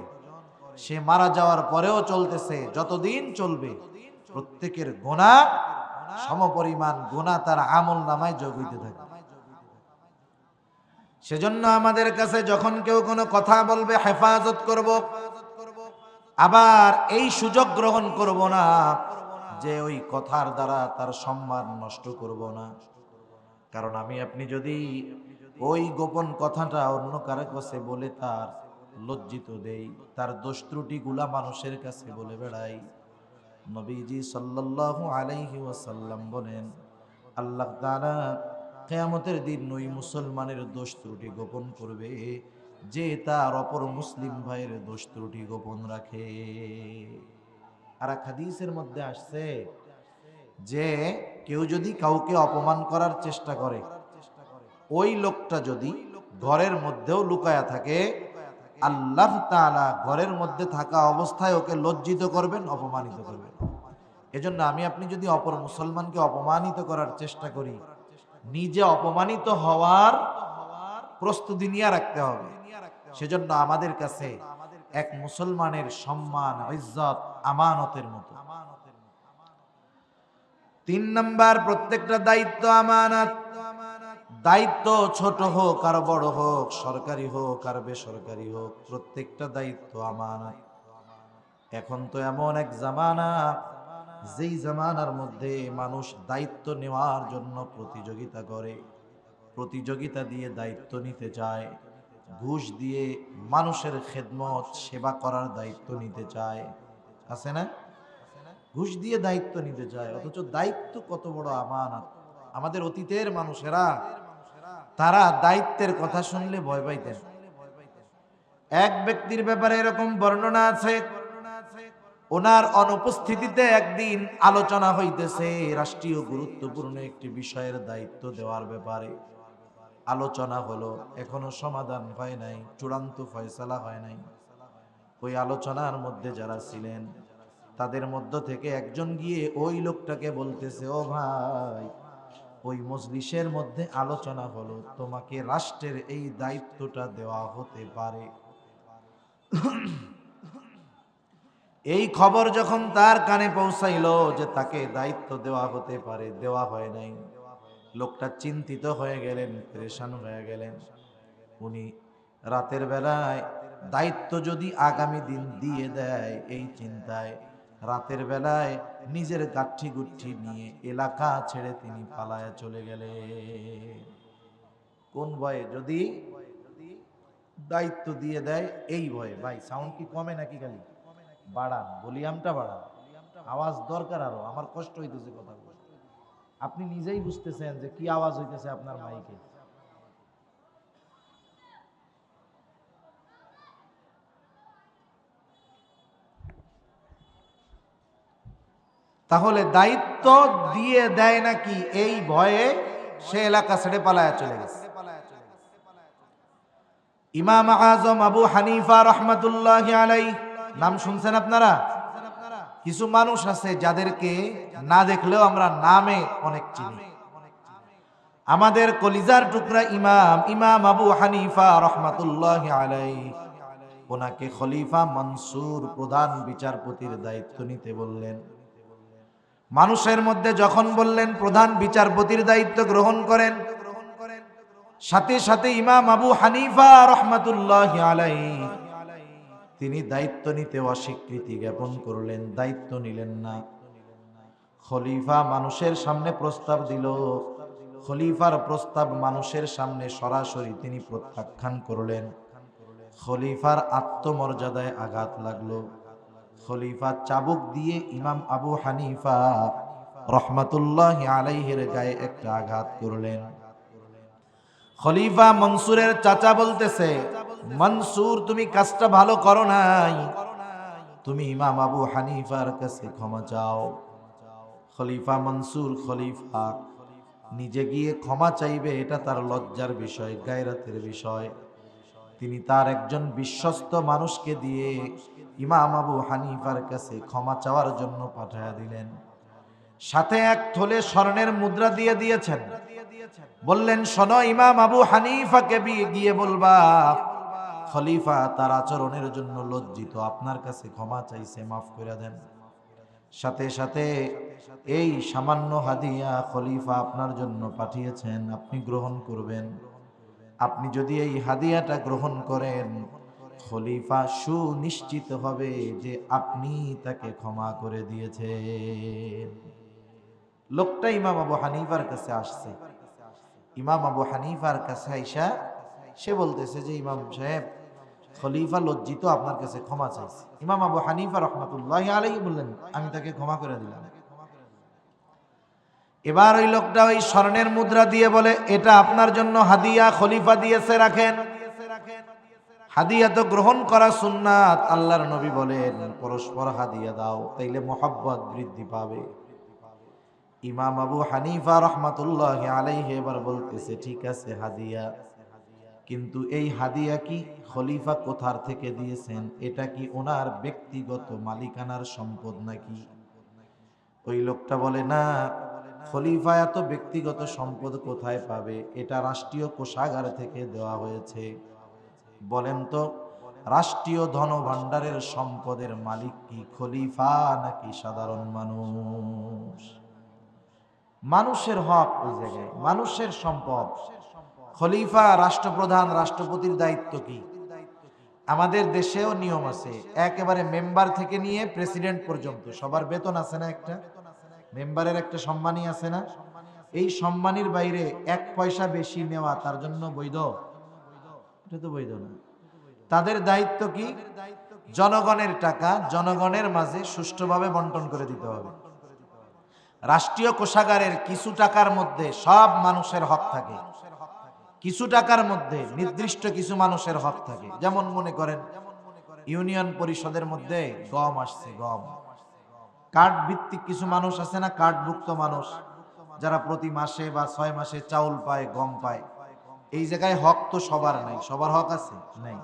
সে মারা যাওয়ার পরেও চলতেছে, যতদিন চলবে, প্রত্যেকের গুনাহ সমপরিমাণ গুনাহ তার আমলনামায় যোগ হইতে থাকে। সেজন্য আমাদের কাছে যখন কেউ কোনো কথা বলবে, হেফাজত করব, আবার এই সুযোগ গ্রহণ করব না যে ওই কথার দ্বারা তার সম্মান নষ্ট করব না। কারণ আমি আপনি যদি ওই গোপন কথাটা অন্য কারো কাছে বলে তার লজ্জিত দেই, তার দোষ ত্রুটিগুলা মানুষের কাছে বলে বেড়াই, নবীজি সাল্লাল্লাহু আলাইহি ওয়াসাল্লাম বলেন, আল্লাহ তাআলা কিয়ামতের দিন ওই মুসলমানের দোষ ত্রুটি গোপন করবে যে তার অপর মুসলিম ভাইয়ের দোষ ত্রুটি গোপন রাখে। আর এক হাদিসের মধ্যে আসছে যে কেউ যদি কাউকে অপমান করার চেষ্টা করে, ওই লোকটা যদি ঘরের মধ্যেও লুকায়া থাকে, আল্লাহ তাআলা ঘরের মধ্যে থাকা অবস্থায় ওকে লজ্জিত করবেন, অপমানিত করবেন। এজন্য আমি আপনি যদি অপর মুসলমানকে অপমানিত করার চেষ্টা করি, নিজে অপমানিত হওয়ার প্রস্তুতি নিয়ে রাখতে হবে। সেজন্য আমাদের কাছে এক মুসলমানের সম্মান, ইজ্জত আমানতের মতো। 3 নাম্বার, প্রত্যেকটা দায়িত্ব আমানত। দায়িত্ব ছোট হোক আর বড় হোক, সরকারি হোক আর বেসরকারি হোক, প্রত্যেকটা দায়িত্ব আমানত। এখন তো এমন এক জামানা, যেই জামানার মধ্যে মানুষ দায়িত্ব নেওয়ার জন্য প্রতিযোগিতা করে, প্রতিযোগিতা দিয়ে দায়িত্ব নিতে চায়, ঘুষ দিয়ে মানুষের খেদমত সেবা করার দায়িত্ব নিতে চায়, আছে না? ঘুষ দিয়ে দায়িত্ব নিতে চায়, অথচ দায়িত্ব কত বড় আমানত। আমাদের অতীতের মানুষেরা তারা দায়িত্বের কথা শুনলে ভয় পাইতেন। এক ব্যক্তির ব্যাপারে এরকম বর্ণনা আছে, ওনার অনুপস্থিতিতে একদিন আলোচনা হইতেছে রাষ্ট্রীয় গুরুত্বপূর্ণ একটি বিষয়ের দায়িত্ব দেওয়ার ব্যাপারে। আলোচনা হলো, এখনো সমাধান হয় নাই, চূড়ান্ত ফয়সালা হয় নাই। ওই আলোচনার মধ্যে যারা ছিলেন তাদের মধ্য থেকে একজন গিয়ে ওই লোকটাকে বলতেছে, ও ভাই, ওই মজলিসের মধ্যে আলোচনা হলো তোমাকে রাষ্ট্রের এই দায়িত্বটা দেওয়া হতে পারে। এই খবর যখন তার কানে পৌঁছাইলো যে তাকে দায়িত্ব দেওয়া হতে পারে, দেওয়া হয় নাই, লোকটা চিন্তিত হয়ে গেলেন, পেরেশান হয়ে গেলেন। উনি রাতের বেলায় দায়িত্ব যদি আগামী দিন দিয়ে দেয় এই চিন্তায় রাতের বেলায় নিজের গাঠি গুঠি নিয়ে এলাকা ছেড়ে তিনি পালায়া চলে গেলেন। কোন ভয়ে? যদি দায়িত্ব দিয়ে দেয় এই ভয়ে। ভাই সাউন্ড কি কমে নাকি? খালি বাড়ান, ভলিউমটা বাড়ান, আওয়াজ দরকার আরো। আমার কষ্ট হইতেছে কথা বলতে, আপনি নিজেই বুঝতেছেন যে কি আওয়াজ হইতেছে আপনার মাইকে। তাহলে দায়িত্ব দিয়ে দেয় নাকি এই ভয়ে সে এলাকা ছেড়ে পালায়া চলে গেছে। ইমাম আজম আবু হানিফা রহমাতুল্লাহি আলাইহি, নাম শুনছেন আপনারা? কিছু মানুষ আছে যাদেরকে না দেখলেও আমরা নামে অনেক চিনি। আমাদের কলিজার টুকরা ইমাম আবু হানিফা রহমাতুল্লাহি আলাইহি, ওনাকে খলিফা মনসুর প্রধান বিচারপতির দায়িত্ব নিতে বললেন। মানুষের মধ্যে যখন বললেন প্রধান বিচারপতির দায়িত্ব গ্রহণ করেন, সাথে সাথে ইমাম আবু হানিফা রহমাতুল্লাহি আলাইহি তিনি দায়িত্ব নিতে অস্বীকৃতি জ্ঞাপন করলেন, দায়িত্ব নিলেন না। খলিফা মানুষের সামনে প্রস্তাব দিল, খলিফার প্রস্তাব মানুষের সামনে সরাসরি তিনি প্রত্যাখ্যান করলেন। খলিফার আত্মমর্যাদায় আঘাত লাগলো। খলিফা চাবুক দিয়ে ইমাম আবু হানিফা রহমাতুল্লাহি আলাইহির গায়ে একটা আঘাত করলেন। খলিফা মনসুরের চাচা বলতেছে, মনসুর তুমি কাজটা ভালো করো নাই, তুমি ইমাম আবু হানিফার কাছে ক্ষমা চাও। খলিফা মনসুর খলিফা নিজে গিয়ে ক্ষমা চাইবে, এটা তার লজ্জার বিষয়, গায়রাতের বিষয়। তিনি তার একজন বিশ্বস্ত মানুষকে দিয়ে ইমাম আবু হানিফার কাছে ক্ষমা চাওয়ার জন্য পাঠিয়ে দিলেন। সাথে এক থলে স্বর্ণের মুদ্রা দিয়ে দিয়েছেন। বললেন, শোনো, ইমাম আবু হানিফাকে গিয়ে বলবা খলিফা তার আচরণের জন্য লজ্জিত, আপনার কাছে ক্ষমা চাইছে, মাফ করে দেন। সাথে সাথে এই সামান্য হাদিয়া খলিফা আপনার জন্য পাঠিয়েছেন, আপনি গ্রহণ করবেন। আপনি যদি এই হাদিয়াটা গ্রহণ করেন, খলিফা সুনিশ্চিত হবে যে আপনি তাকে ক্ষমা করে দিয়েছেন। লোকটা ইমাম আবু হানিফার কাছে আসছে। ইমাম আবু হানিফার কাছে আইসা সে বলতেছে যে, ইমাম সাহেব, খলিফা লজ্জিত, আপনার কাছে ক্ষমা চাইছে। ইমাম আবু হানিফা রহমাতুল্লাহি আলাইহি বললেন, আমি তাকে ক্ষমা করে দিলাম। এবার ওই লোকটা ওই স্বর্ণের মুদ্রা দিয়ে বলে, এটা আপনার জন্য হাদিয়া, খলিফা দিয়েছে, রাখেন। হাদিয়া তো গ্রহণ করা সুন্নাত, আল্লাহর নবী বলেন পরস্পর হাদিয়া দাও, তাইলে মোহাব্বত বৃদ্ধি পাবে। ইমাম আবু হানিফা রহমাতুল্লাহি আলাইহি এবার বলতেছে, ঠিক আছে হাদিয়া, কিন্তু এই হাদিয়া কি খলিফা কোথার থেকে দিয়েছেন? এটা কি ওনার ব্যক্তিগত মালিকানার সম্পদ নাকি? ওই লোকটা বলে, না, খলিফা এত ব্যক্তিগত সম্পদ কোথায় পাবে, এটা রাষ্ট্রীয় কোষাগার থেকে দেওয়া হয়েছে। বলেন তো, রাষ্ট্রীয় ধনভাণ্ডারের সম্পদের মালিক কি খলিফা নাকি সাধারণ মানুষ? মানুষের হক ওই জায়গায়, মানুষের সম্পদ। খলিফা রাষ্ট্রপ্রধান, রাষ্ট্রপতির দায়িত্ব কি? আমাদের দেশেও নিয়ম আছে, একেবারে মেম্বার থেকে নিয়ে প্রেসিডেন্ট পর্যন্ত সবার বেতন আছে না, একটা মেম্বারের একটা সম্মানী আছে না, এই সম্মানীর বাইরে 1 পয়সা বেশি নেওয়া তার জন্য বৈধ? এটা তো বৈধ না। তাদের দায়িত্ব কি? জনগণের টাকা জনগণের মাঝে সুষ্ঠুভাবে বন্টন করে দিতে হবে। রাষ্ট্রীয় কোষাগারের কিছু টাকার মধ্যে সব মানুষের হক থাকে, কিছু টাকার মধ্যে নির্দিষ্ট কিছু মানুষের হক থাকে। যেমন মনে করেন ইউনিয়ন পরিষদের মধ্যে গম আসছে, গম কার্ড ভিত্তিক কিছু মানুষ আছে না, কার্ডভুক্ত মানুষ যারা প্রতি মাসে বা 6 মাসে চাউল পায়, গম পায়। এই জায়গায় হক তো সবার নাই, সবার হক আছে নাই,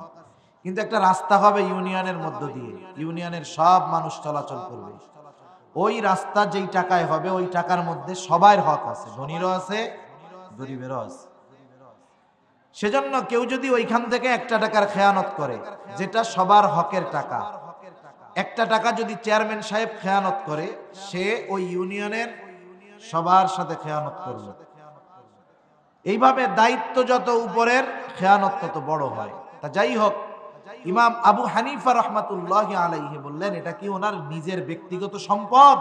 কিন্তু একটা রাস্তা হবে ইউনিয়নের মধ্য দিয়ে, ইউনিয়নের সব মানুষ চলাচল করবে। ওই রাস্তা যেই টাকায় হবে ওই টাকার মধ্যে সবার হক আছে, ধনীরও আছে গরিবেরও আছে। সেজন্য কেউ যদি ওইখান থেকে 1 টাকার খেয়ানত করে, যেটা সবার হকের টাকা, 1 টাকা যদি চেয়ারম্যান সাহেব খেয়ানত করে, সে ওই ইউনিয়নের সবার সাথে খেয়ানত করবে। এইভাবে দায়িত্ব যত উপরের, খেয়ানত তত বড় হয়। তা যাই হোক, ইমাম আবু হানিফা রহমাতুল্লাহ আলাইহি বললেন, এটা কি ওনার নিজের ব্যক্তিগত সম্পদ?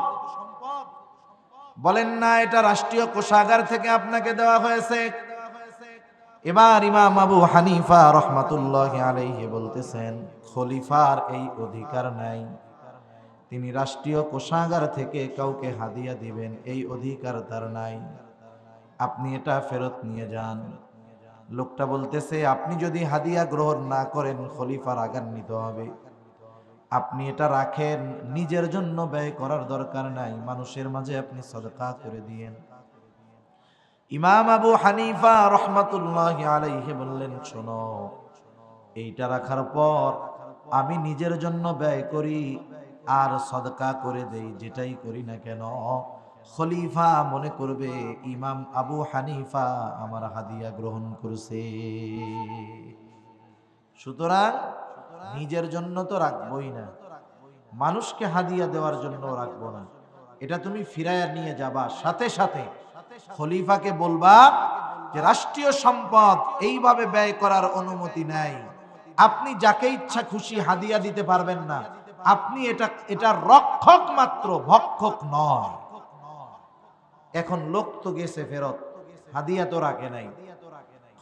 বলেন না, এটা রাষ্ট্রীয় কোষাগার থেকে আপনাকে দেওয়া হয়েছে। এবার ইমাম আবু হানিফা রহমাতুল্লাহ আলাইহি বলতেছেন, খলিফার এই অধিকার নাই, তিনি রাষ্ট্রীয় কোষাগার থেকে কাউকে হাদিয়া দিবেন এই অধিকার তার নাই, আপনি এটা ফেরত নিয়ে যান। লোকটা বলতেছে, আপনি যদি হাদিয়া গ্রহণ না করেন খলিফার আগান্বিত হবে, আপনি এটা রাখেন, নিজের জন্য ব্যয় করার দরকার নাই, মানুষের মাঝে আপনি সদকা করে দিয়েন। ইমাম আবু হানিফা রহমাতুল্লাহ আলাইহি বললেন, শোনো, এইটা রাখার পর আমি নিজের জন্য ব্যয় করি আর সদকা করে দেই, যেটাই করি না কেন, খলিফা মনে করবে ইমাম আবু হানিফা আমার হাদিয়া গ্রহণ করছে। সুতরাং নিজের জন্য তো রাখবই না, মানুষকে হাদিয়া দেওয়ার জন্য রাখবো না। এটা তুমি ফিরাইয়া নিয়ে যাবা, সাথে সাথে খলিফাকে বলবা যে রাষ্ট্রীয় সম্পদ এইভাবে ব্যয় করার অনুমতি নাই, আপনি যাকে ইচ্ছা খুশি হাদিয়া দিতে পারবেন না, আপনি এটা রক্ষক মাত্র, ভক্ষক নয়। এখন লোক তো গেছে ফেরত, হাদিয়া তো রাখে নাই।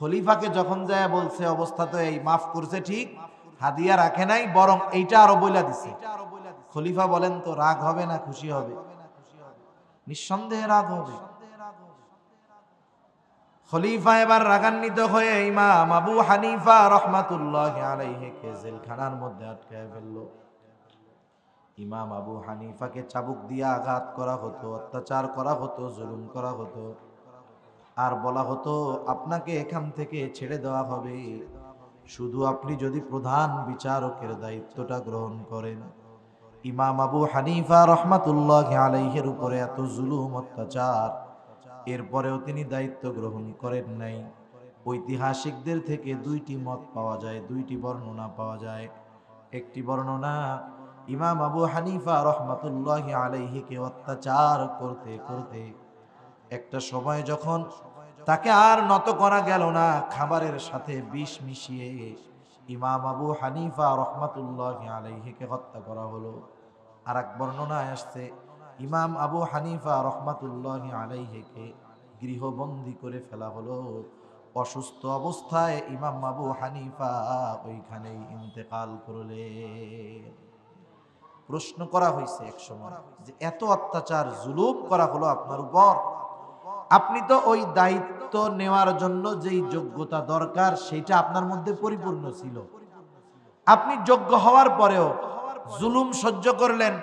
খলিফাকে যখন যায় বলছে, অবস্থা তো এই, মাফ করছে ঠিক, হাদিয়া রাখে নাই, বরং এইটা আরো বইলা দিছে। খলিফা বলেন তো রাগ হবে না খুশি হবে? নিঃসন্দেহে রাগ হবে। খলিফা এবার রাগান্বিত হয়ে ইমাম আবু হানিফা রহমাতুল্লাহ আলাইহিকে জেলখানার মধ্যে আটকায় ফেলল। ইমাম আবু হানিফাকে চাবুক দিয়ে আঘাত করা হতো, অত্যাচার করা হতো, জুলুম করা হতো, আর বলা হতো আপনাকে এখান থেকে ছেড়ে দেওয়া হবে শুধু আপনি যদি প্রধান বিচারকের দায়িত্বটা গ্রহণ করেন। ইমাম আবু হানিফা রহমাতুল্লাহ আলাইহির উপরে এত জুলুম অত্যাচার, এরপরেও তিনি দায়িত্ব গ্রহণ করেন নাই। ঐতিহাসিকদের থেকে 2টি মত পাওয়া যায়, 2টি বর্ণনা পাওয়া যায়। একটি বর্ণনা, ইমাম আবু হানিফা রহমাতুল্লাহ আলাইহিকে অত্যাচার করতে করতে একটা সময় যখন তাকে আর নত করা গেল না, খাবারের সাথে বিষ মিশিয়ে ইমাম আবু হানিফা রহমাতুল্লাহ আলাইহিকে হত্যা করা হলো। আর এক বর্ণনায় আসছে, ইমাম আবু হানিফা রহমাতুল্লাহ আলাইহিকে গৃহবন্দী করে ফেলা হলো। অসুস্থ অবস্থায় ইমাম আবু হানিফা ওইখানেই ইন্তেকাল করলেন। প্রশ্ন করা হয়েছে এক সময় যে এত অত্যাচার জুলুম করা হলো আপনার উপর, আপনি তো ওই দায়িত্ব নেওয়ার জন্য যেই যোগ্যতা দরকার সেটা আপনার মধ্যে পরিপূর্ণ ছিল, আপনি যোগ্য হওয়ার পরেও জুলুম সহ্য করলেন,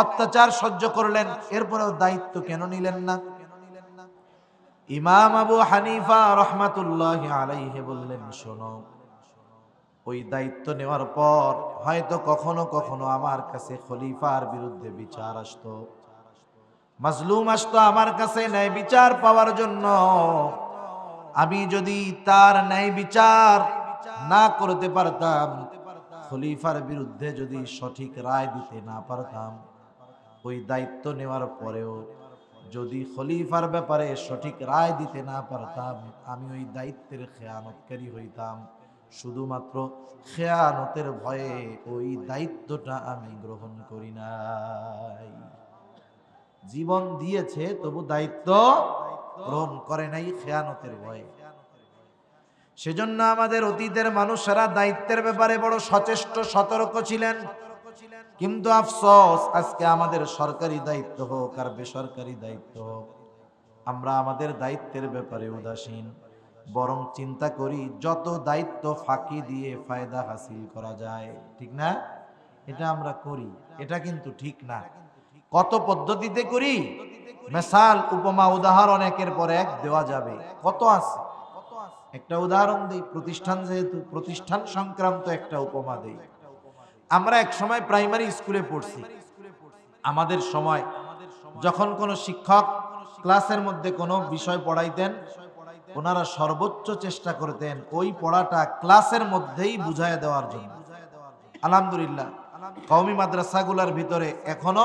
অত্যাচার সহ্য করলেন, এরপরেও দায়িত্ব কেন নিলেন না? ইমাম আবু হানিফা রহমাতুল্লাহ আলাইহি বললেন, শোনো, ওই দায়িত্ব নেওয়ার পর হয়তো কখনো কখনো আমার কাছে খলিফার বিরুদ্ধে বিচার আসতো, মাজলুম আসতো আমার কাছে ন্যায় বিচার পাওয়ার জন্য। আমি যদি তার ন্যায় বিচার না করতে পারতাম, খলিফার বিরুদ্ধে যদি সঠিক রায় দিতে না পারতাম, ওই দায়িত্ব নেওয়ার পরেও যদি খলিফার ব্যাপারে সঠিক রায় দিতে না পারতাম, আমি ওই দায়িত্বের খেয়ানতকারী হইতাম। শুধুমাত্র খেয়ানতের ভয়ে ওই দায়িত্বটা আমি গ্রহণ করি নাই। জীবন দিয়েছে তবু দায়িত্ব গ্রহণ করে নাই খেয়ানতের ভয়ে। সেজন্য আমাদের অতীতের মানুষেরা দায়িত্বের ব্যাপারে বড় সচেষ্ট সতর্ক ছিলেন। কিন্তু আফসোস, আজকে আমাদের সরকারি দায়িত্ব হোক আর বেসরকারি দায়িত্ব হোক, আমরা আমাদের দায়িত্বের ব্যাপারে উদাসীন। বরং চিন্তা করি যত দায়িত্ব ফাঁকি দিয়ে ফায়দা হাসিল করা যায়, ঠিক না? এটা আমরা করি, এটা কিন্তু ঠিক না। কত পদ্ধতিতে করি, মিসাল উপমা উদাহরণ একের পর এক দেওয়া যাবে, কত আছে। একটা উদাহরণ দিই, প্রতিষ্ঠান যেহেতু, প্রতিষ্ঠান সংক্রান্ত একটা উপমা দেই। আমরা এক সময় প্রাইমারি স্কুলে পড়ছি। আমাদের সময় যখন কোনো শিক্ষক ক্লাসের মধ্যে কোনো বিষয় পড়াইতেন, ওনারা সর্বোচ্চ চেষ্টা করতেন ওই পড়াটা ক্লাসের মধ্যেই বুঝায় দেওয়ার জন্য। আলহামদুলিল্লাহ, কওমি মাদ্রাসাগুলোর ভিতরে এখনো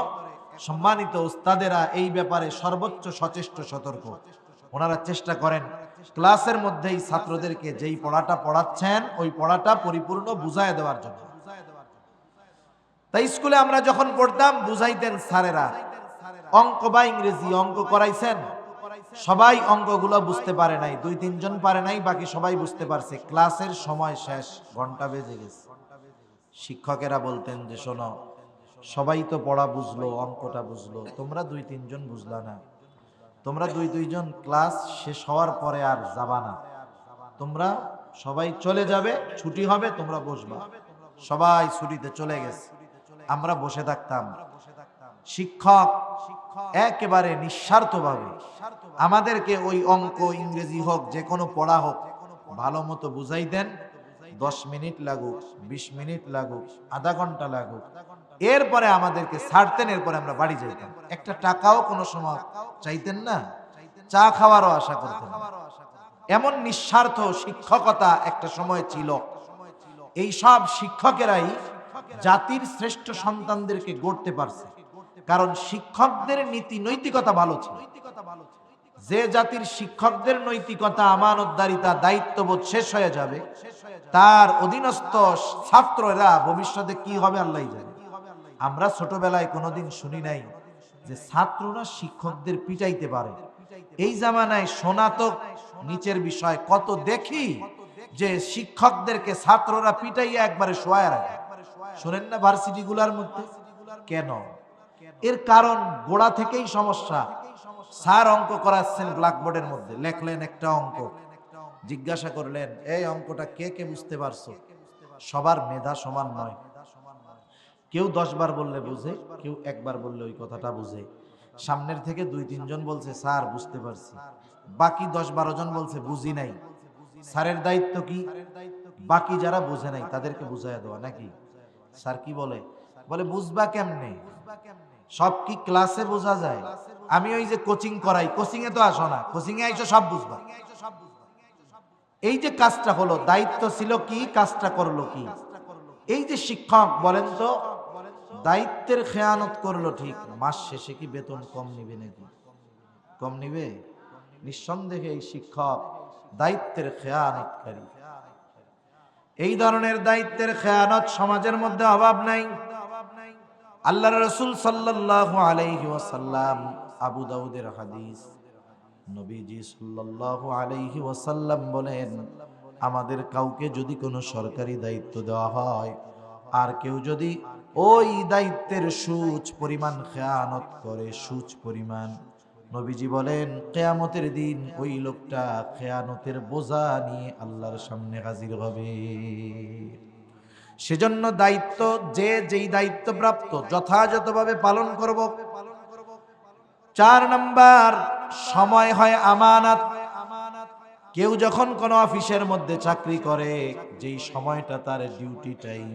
সম্মানিত উস্তাদেরা এই ব্যাপারে সর্বোচ্চ সচেষ্ট সতর্ক। ওনারা চেষ্টা করেন ক্লাসের মধ্যেই ছাত্রদেরকে যেই পড়াটা পড়াচ্ছেন ওই পড়াটা পরিপূর্ণ বুঝায় দেওয়ার জন্য। তাই স্কুলে আমরা যখন পড়তাম বুঝাইতেন স্যারেরা, অঙ্ক বা ইংরেজি অঙ্ক করাইছেন, সবাই অঙ্কগুলো বুঝতে পারে নাই, 2-3 জন পারে নাই, বাকি সবাই বুঝতে পারছে। ক্লাসের সময় শেষ, ঘন্টা বেজে গেছে। শিক্ষকেরা বলতেন যে শোনো, সবাই তো পড়া বুঝলো, অঙ্কটা বুঝলো, তোমরা 2-3 জন বুঝলা না, তোমরা 2-2 জন ক্লাস শেষ হওয়ার পরে আর যাবা না, তোমরা সবাই চলে যাবে, ছুটি হবে, তোমরা বসবা। সবাই ছুটিতে চলে গেছে, আমরা বসে থাকতাম। শিক্ষক একেবারে নিঃস্বার্থভাবে আমাদেরকে ওই অঙ্ক, ইংরেজি হোক, যে কোনো পড়া হোক, ভালো মতো বুঝাইতেন। 10 মিনিট লাগুক, 20 মিনিট লাগুক, আধা ঘন্টা লাগুক, এরপরে আমাদেরকে ছাড়তেন। এরপরে আমরা বাড়ি যাইতাম। একটা টাকাও কোনো সময় চাইতেন না, চা খাওয়ারও আশা করতেন না। এমন নিঃস্বার্থ শিক্ষকতা একটা সময় ছিল। এই সব শিক্ষকেরাই জাতির শ্রেষ্ঠ সন্তানদেরকে গড়তে পারছে, কারণ শিক্ষকদের নীতি নৈতিকতা ভালো ছিল। যে জাতির শিক্ষকদের নৈতিকতা, আমানতদারিতা, দায়িত্ববোধ শেষ হয়ে যাবে, তার অধীনস্থ ছাত্ররা ভবিষ্যতে কি হবে আল্লাহ জানে। আমরা ছোটবেলায় কোনোদিন শুনি নাই যে ছাত্ররা শিক্ষকদের পিটাইতে পারে। এই জামানায় শোনাতক নিচের বিষয়, কত দেখি যে শিক্ষকদেরকে ছাত্ররা পিটাইয়া একবারে শোয়ায় রাখে। শোনেন না ভার্সিটি গুলার মধ্যে? কেন? এর কারণ গোড়া থেকেই সমস্যা। স্যার অঙ্ক করাচ্ছেন ব্ল্যাকবোর্ডের মধ্যে, লেখলেন একটা অঙ্ক, জিজ্ঞাসা করলেন এই অঙ্কটা কে কে বুঝতে পারছো? সবার মেধা সমান নয়। কেউ 10 বার বললে বুঝে, কেউ একবার বললে ওই কথাটা বুঝে। সামনের থেকে 2-3 জন বলছে স্যার বুঝতে পারছি, বাকি 10-12 জন বলছে বুঝি নাই। স্যারের দায়িত্ব কি? বাকি যারা বুঝে নাই তাদেরকে বুঝাইয়া দেওয়া, নাকি? স্যার কি বলে? বলে বুঝবা কেমনে? সব কি ক্লাসে বোঝা যায়? আমি ওই যে কোচিং করাই, কোচিং এ তো আসো না, কোচিং এ আইসো সব বুঝবা। এই যে কাজটা হলো, দায়িত্ব ছিল কি, কাজটা করলো কি? এই যে শিক্ষক, বলেন তো, দায়িত্বের খেয়ানত করলো ঠিক, মাস শেষে কি বেতন কম নিবে নাকি? কম নিবে? নিঃসন্দেহে এই শিক্ষক দায়িত্বের খেয়ানতকারী। এই ধরনের দায়িত্বের খেয়ানত সমাজের মধ্যে অভাব নাই। আল্লাহর রাসূল সাল্লাল্লাহু আলাইহি ওয়াসাল্লাম, আবু দাউদের হাদিস, নবীজি সাল্লাল্লাহু আলাইহি ওয়াসাল্লাম বলেন, আমাদের কাউকে যদি কোনো সরকারি দায়িত্ব দেওয়া হয়, আর কেউ যদি ওই দায়িত্বের সুচ পরিমাণ খেয়ানত করে, সুচ পরিমাণ, নবীজি বলেন কিয়ামতের দিন ওই লোকটা খেয়ানতের বোঝা নিয়ে আল্লাহর সামনে হাজির হবে। সেজন্য দায়িত্ব, যে যেই দায়িত্ব প্রাপ্ত যথাযথভাবে পালন করব। 4 নাম্বার, সময় হয় আমানত। কেউ যখন কোনো অফিসের মধ্যে চাকরি করে, যেই সময়টা তার ডিউটি টাইম,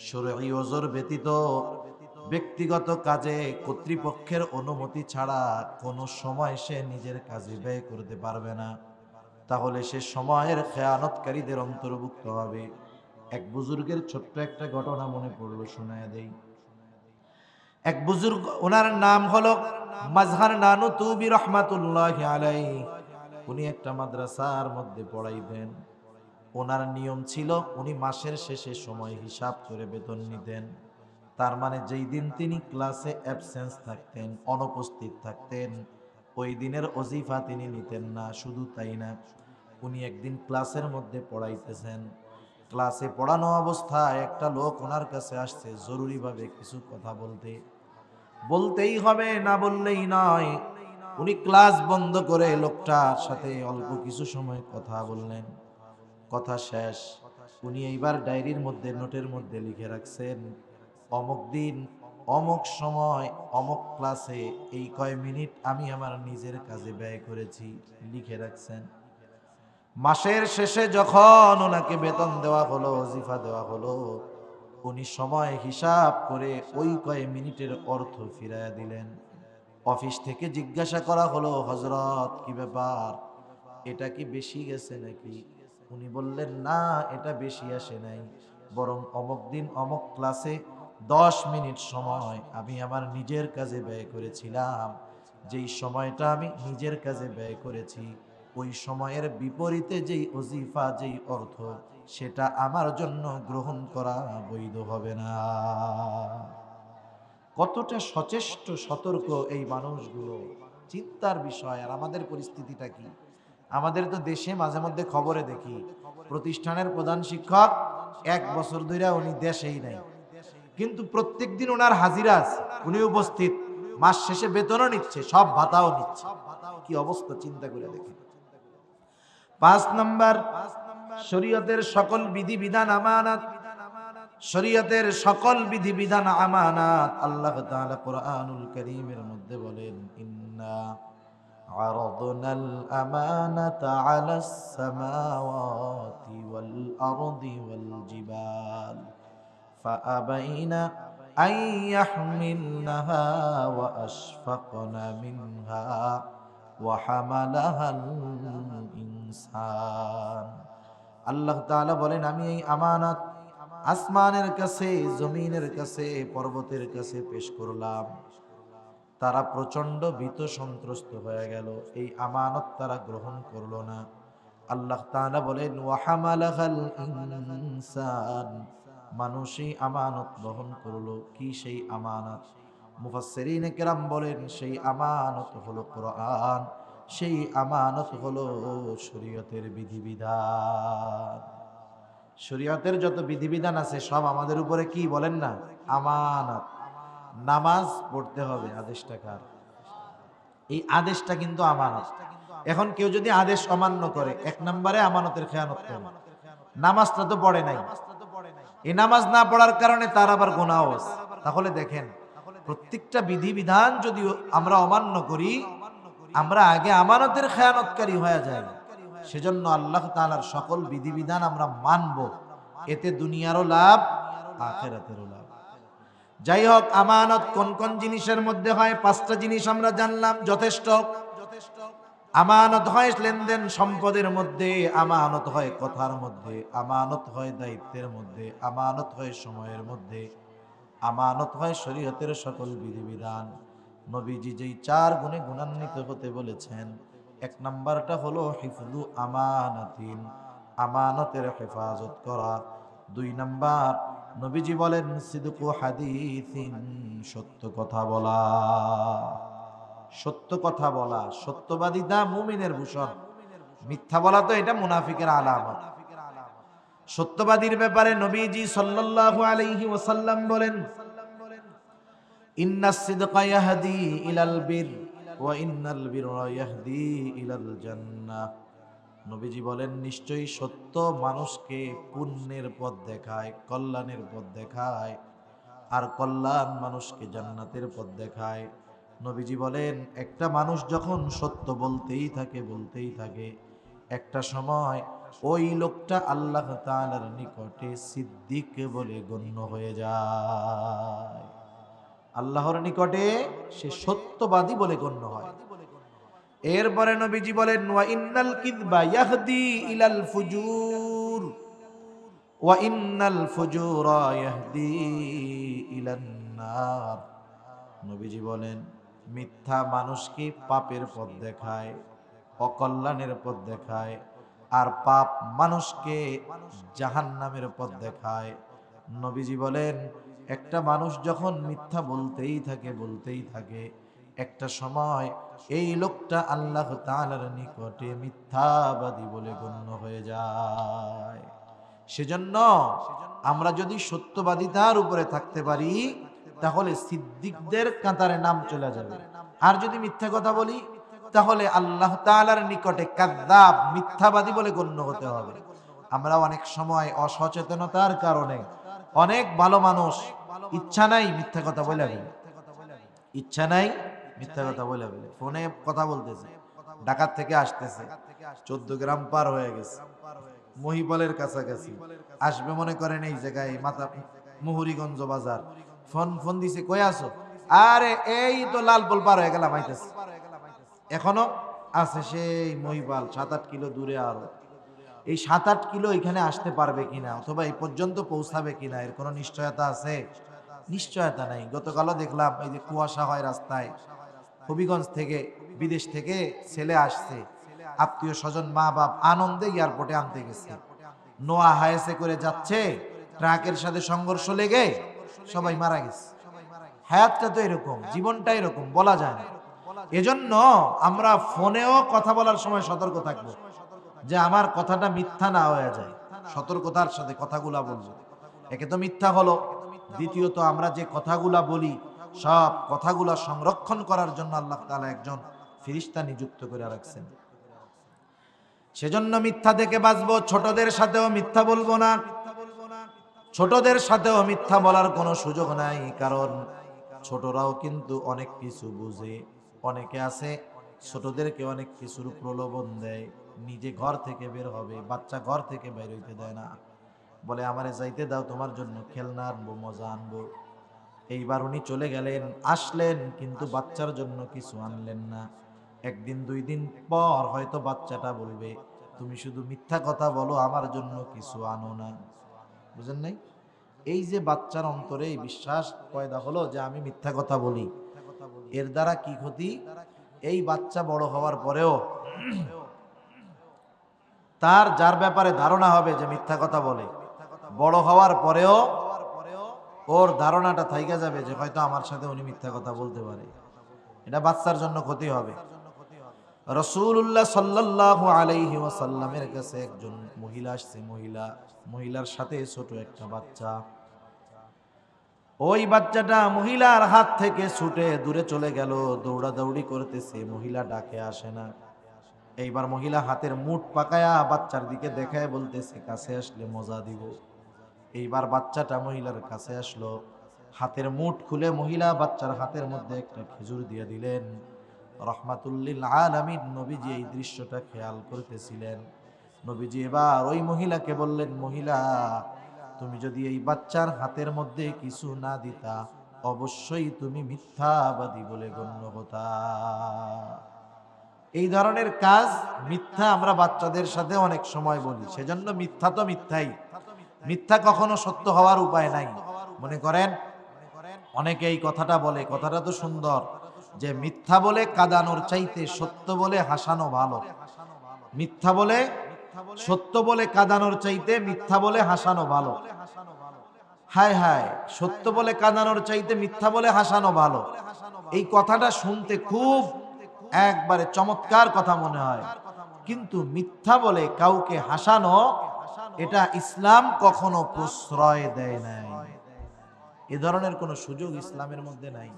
শরঈ ওজর ব্যতীত ব্যক্তিগত কাজে কর্তৃপক্ষের অনুমতি ছাড়া কোনো সময় সে নিজের কাজে ব্যয় করতে পারবে না, তাহলে সে সময়ের খেয়ানতকারীদের অন্তর্ভুক্ত হবে। এক বুজুর্গের ছোট্ট একটা ঘটনা মনে পড়লো, শোনায় দেই। এক বুজুর্গ, ওনার নাম হলো মাজহার নানুতুবি রহমাতুল্লাহি আলাইহি। উনি একটা মাদ্রাসার মধ্যে পড়াইতেন। ওনার নিয়ম ছিল উনি মাসের শেষে সময় হিসাব করে বেতন নিতেন। তার মানে যেই দিন তিনি ক্লাসে অ্যাবসেন্স থাকতেন, অনুপস্থিত থাকতেন, ওই দিনের ওজিফা তিনি নিতেন না। শুধু তাই না, উনি একদিন ক্লাসের মধ্যে পড়াইতেছেন, ক্লাসে পড়ানো অবস্থায় একটা লোক ওনার কাছে আসছে জরুরিভাবে কিছু কথা বলতে। বলতেই হবে, না বললেই নয়। উনি ক্লাস বন্ধ করে লোকটার সাথে অল্প কিছু সময় কথা বললেন। কথা শেষ, উনি এইবার ডায়েরির মধ্যে, নোটের মধ্যে লিখে রাখছেন, অমুক দিন অমুক সময় অমুক ক্লাসে এই কয় মিনিট আমি আমার নিজের কাজে ব্যয় করেছি, লিখে রাখছেন। মাসের শেষে যখন ওনাকে বেতন দেওয়া হলো, ওজিফা দেওয়া হলো, উনি সময় হিসাব করে ওই কয় মিনিটের অর্থ ফিরাইয়া দিলেন। অফিস থেকে জিজ্ঞাসা করা হলো, হযরত কি ব্যাপার, এটা কি বেশি গেছে নাকি? উনি বললেন, না, এটা বেশি আসে নাই, বরং অমুক দিন অমুক ক্লাসে 10 মিনিট সময় আমি আমার নিজের কাজে ব্যয় করেছিলাম। যেই সময়টা আমি নিজের কাজে ব্যয় করেছি, ওই সময়ের বিপরীতে যেই ওজিফা, যেই অর্থ, সেটা আমার জন্য গ্রহণ করা বৈধ হবে না। কতটা সচেষ্ট, সতর্ক এই মানুষগুলো, চিন্তার বিষয়। আর আমাদের পরিস্থিতিটা কি? আমাদের তো দেশে মাঝে মধ্যে খবরে দেখি প্রতিষ্ঠানের প্রধান শিক্ষক 1 বছর ধরে উনি দেশেই নাই, কিন্তু প্রত্যেক দিন ওনার হাজিরা আছে, উনি উপস্থিত, মাস শেষে বেতনও নিচ্ছে, সব ভাতাও নিচ্ছে। কি অবস্থা চিন্তা করে দেখেন। 5 নাম্বার, শরীয়তের সকল বিধিবিধান আমানত। শরীয়তের সকল বিধিবিধান আমানাত। আল্লাহ তাআলা কোরআনুল কারীমের মধ্যে বলেন, ইন্না আরাদনাল আমানাতা আলাস সামাওয়াতি ওয়াল আরদি ওয়াল জিবাল ফাআবাইনা আন ইয়াহমিলনাহা ওয়া আশফাকনা মিনহা ওয়া হামালাহাল ইনসান। আল্লাহ তাআলা বলেন, আমি এই আমানত আসমানের কাছে, জমিনের কাছে, পর্বতের কাছে পেশ করলাম। তারা প্রচন্ড ভীত সন্ত্রস্ত হয়ে গেল, এই আমানত তারা গ্রহণ করলো না। আল্লাহ তাআলা বলেন, ওয়া হামালাহাল ইনসান, মানুষই আমানত বহন করলো। কি সেই আমানত? মুফাসসিরিনে কেরাম বলেন, সেই আমানত হলো কোরআন, সেই আমানত হলো শরীয়তের বিধিবিধান। শরীয়তের যত বিধিবিধান আছে সব আমাদের উপরে কি বলেন না, আমানত। নামাজ পড়তে হবে, আদেশটা কার? এই আদেশটা কিন্তু আমানত। এখন কেউ যদি আদেশ অমান্য করে, 1 নম্বরে আমানতের খেয়ানত করে। নামাজটা তো পড়ে নাই, এই নামাজ না পড়ার কারণে তার আবার গুনাহ আছে। তাহলে দেখেন, প্রত্যেকটা বিধিবিধান যদি আমরা অমান্য করি, আমরা আগে আমানতের খেয়ানতকারী হয়ে যাই। সেজন্য আল্লাহ তাআলার সকল বিধিবিধান আমরা মানব, এতে দুনিয়ারও লাভ, আখিরাতেরও লাভ। যাই হোক, আমানত কোন কোন জিনিসের মধ্যে হয়? 5টা জিনিস আমরা জানলাম, যথেষ্ট। আমানত হয় লেনদেন সম্পদের মধ্যে, আমানত হয় কথার মধ্যে, আমানত হয় দায়িত্বের মধ্যে, আমানত হয় সময়ের মধ্যে, আমানত হয় শরীয়তের সকল বিধিবিধান। নবীজি যেই 4 গুণে গুণান্বিত হতে বলেছেন, 1 নাম্বারটা হলো হিফযু আমানাতিন, আমানতের হেফাজত করা। 2 নাম্বার, নবীজি বলেন সিদকু হাদিসিন, সত্য কথা বলা। সত্য কথা বলা, সত্যবাদিতা মুমিনের ভূষণ। মিথ্যা বলা তো এটা মুনাফিকের আলামত। সত্যবাদীর ব্যাপারে নবীজি সাল্লাল্লাহু আলাইহি ওয়াসাল্লাম বলেন, ইন্নাস সিদকা ইয়াহদি ইলাল বির ওয়া ইন্নাল বিররা ইয়াহদি ইলাল জান্নাহ। নবীজি বলেন, নিশ্চয়ই সত্য মানুষকে পুণ্যের পথ দেখায়, কল্যাণের পথ দেখায়, আর কল্যাণ মানুষকে জান্নাতের পথ দেখায়। নবীজি বলেন, একটা মানুষ যখন সত্য বলতেই থাকে, বলতেই থাকে, একটা সময় ওই লোকটা আল্লাহ তাআলার নিকটে সিদ্দিক বলে গণ্য হয়ে যায়। আল্লাহর নিকটে সে সত্যবাদী বলে গণ্য হয়। এরপরে নবীজি বলেন, ওয়া ইন্নাল কিযবা ইয়াহদি ইলাল ফুজুর ওয়া ইন্নাল ফুজুরা ইয়াহদি ইলান নার। নবীজি বলেন, মিথ্যা মানুষকে পাপের পথ দেখায়, অকল্যাণের পথ দেখায়, আর পাপ মানুষকে জাহান্নামের পথ দেখায়। নবীজি বলেন, একটা মানুষ যখন মিথ্যা বলতেই থাকে, একটা সময় এই লোকটা আল্লাহ তাআলার নিকটে মিথ্যাবাদী বলে গণ্য হয়ে যায়। সেজন্য আমরা যদি সত্যবাদিতার উপরে থাকতে পারি, তাহলে সিদ্দিকদের কাতারে নাম চলে যাবে। আর যদি মিথ্যা কথা বলি, তাহলে আল্লাহ তাআলার নিকটে কাযযাব, মিথ্যাবাদী বলে গণ্য হতে হবে। আমরা অনেক সময় অসচেতনতার কারণে অনেক ভালো মানুষ ইচ্ছা নাই মিথ্যা কথা বলে ফেলে, ইচ্ছা নাই মিথ্যা কথা বলে ফেলে। ফোনে কথা বলতেছে, ঢাকা থেকে আসতেছে, 14 গ্রাম পার হয়ে গেছে, মহিপালের কাছাকাছি আসবে মনে করেন এই জায়গায় মাথা মুহুরীগঞ্জ বাজার। ফোন দিছে, কই আছো? আরে এই তো লালপুল পার হয়ে গেলাম, আইতেছে। এখনো আছে সেই মহিপাল 7-8 কিলো দূরে। আরো এই 7-8 কিলো এখানে আসতে পারবে কিনা, অথবা এই পর্যন্ত পৌঁছাবে কিনা, এর কোনো নিশ্চয়তা আছে? নিশ্চয়তা নাই। গতকালও দেখলাম এই যে কুয়াশা হয় রাস্তায়, হবিগঞ্জ থেকে, বিদেশ থেকে ছেলে আসছে, আত্মীয় স্বজন মা বাপ আনন্দে এয়ারপোর্টে আনতে গেছে, নোয়া হায়েসে করে যাচ্ছে, ট্রাকের সাথে সংঘর্ষ লেগে সবাই মারা গেছে। হায়াতটা তো এরকম, জীবনটা এরকম, বলা যায় না। এজন্য আমরা ফোনেও কথা বলার সময় সতর্ক থাকবো, যে আমার কথাটা মিথ্যা না হয়ে যায়। সতর্কতার সাথে কথাগুলা বলবো। একে তো মিথ্যা হলো, দ্বিতীয়ত আমরা যে কথাগুলা বলি সব কথাগুলা সংরক্ষণ করার জন্য আল্লাহ তাআলা একজন ফেরেশতা নিযুক্ত করে রাখছেন। সেজন্য মিথ্যা থেকে বাঁচবো। ছোটদের সাথেও মিথ্যা বলবো না, ছোটদের সাথেও মিথ্যা বলার কোনো সুযোগ নাই। কারণ ছোটরাও কিন্তু অনেক কিছু বুঝে। অনেকে আছে ছোটদেরকে অনেক কিছুর প্রলোভন দেয়, নিজে ঘর থেকে বের হবে, বাচ্চা ঘর থেকে বের হইতে দেয় না, বলে আমারে যাইতে দাও, তোমার জন্য খেলনা আনবো, মজা আনবো। এইবার উনি চলে গেলেন, আসলেন, কিন্তু বাচ্চার জন্য কিছু আনলেন না। একদিন 2 দিন পর হয়তো বাচ্চাটা বলবে, তুমি শুধু মিথ্যা কথা বলো, আমার জন্য কিছু আনো না। বুঝেন নাই? এই যে বাচ্চার অন্তরে এই বিশ্বাস পয়দা হলো যে আমি মিথ্যা কথা বলি, এর দ্বারা কি ক্ষতি? এই বাচ্চা বড় হওয়ার পরেও তার যার ব্যাপারে ধারণা হবে যে মিথ্যা কথা বলে, বড় হওয়ার পরেও ওর ধারণাটা থাইকা যাবে যে হয়তো আমার সাথে উনি মিথ্যা কথা বলতে পারে। এটা বাচ্চার জন্য ক্ষতি হবে। রাসূলুল্লাহ সাল্লাল্লাহু আলাইহি ওয়াসাল্লামের কাছে একজন মহিলা আসছে, মহিলার সাথে ছোট একটা বাচ্চা। ওই বাচ্চাটা মহিলার হাত থেকে ছুটে দূরে চলে গেল, দৌড়াদৌড়ি করতেছে, মহিলা ডাকে আসে না। এইবার মহিলা হাতের মুঠ পাকায়া বাচ্চার দিকে দেখায় বলতেছে, কাছে আসলে মজা দিব। এইবার বাচ্চাটা মহিলার কাছে আসলো, হাতের মুঠ খুলে মহিলা বাচ্চার হাতের মধ্যে একটা খেজুর দিয়ে দিলেন। রহমাতুল্লিল আলামিন নবীজি এই দৃশ্যটা খেয়াল করতেছিলেন। নবীজি এবার ওই মহিলাকে বললেন, মহিলা, তুমি যদি এই বাচ্চার হাতের মধ্যে কিছু না দিতা, অবশ্যই তুমি মিথ্যাবাদী বলে গণ্য হতা। এই ধরনের কাজ মিথ্যা আমরা বাচ্চাদের সাথে অনেক সময় বলি। সেজন্য মিথ্যা তো মিথ্যাই, মিথ্যা কখনো সত্য হওয়ার উপায় নাই। মনে করেন অনেকে এই কথাটা বলে, কথাটা তো সুন্দর, যে মিথ্যা বলে কাঁদানোর চাইতে সত্য বলে হাসানো ভালো। মিথ্যা বলে, সত্য বলে কাঁদানোর চাইতে মিথ্যা বলে হাসানো ভালো। হায় হায়, সত্য বলে কাঁদানোর চাইতে মিথ্যা বলে হাসানো ভালো। এই কথাটা শুনতে খুব একবারে চমৎকার কথা মনে হয়, কিন্তু মিথ্যা বলে কাউকে হাসানো, এটা ইসলাম কখনো প্রশ্রয় দেয় নাই। এ ধরনের কোনো সুযোগ ইসলামের মধ্যে নাই।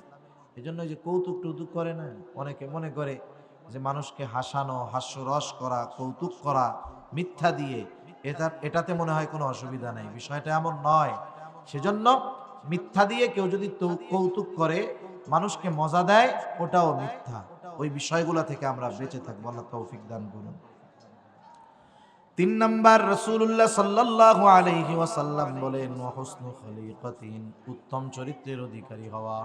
এজন্য যে কৌতুক টৌতুক করে না, অনেকে মনে করে যে মানুষকে হাসানো, হাস্যরস করা, কৌতুক করা মিথ্যা দিয়ে, এটাতে মনে হয় কোনো অসুবিধা নাই। বিষয়টা এমন নয়। সেজন্য মিথ্যা দিয়ে কেউ যদি কৌতুক করে, মানুষকে মজা দেয়, ওটাও মিথ্যা। ওই বিষয়গুলো থেকে আমরা বেঁচে থাকবো। আল্লাহ তৌফিক দান করুন। 3 নাম্বার, রাসূলুল্লাহ সাল্লাল্লাহু আলাইহি ওয়াসাল্লাম বলেন, ওয়া হুসনু খলিকাতিন, উত্তম চরিত্রের অধিকারী হওয়া।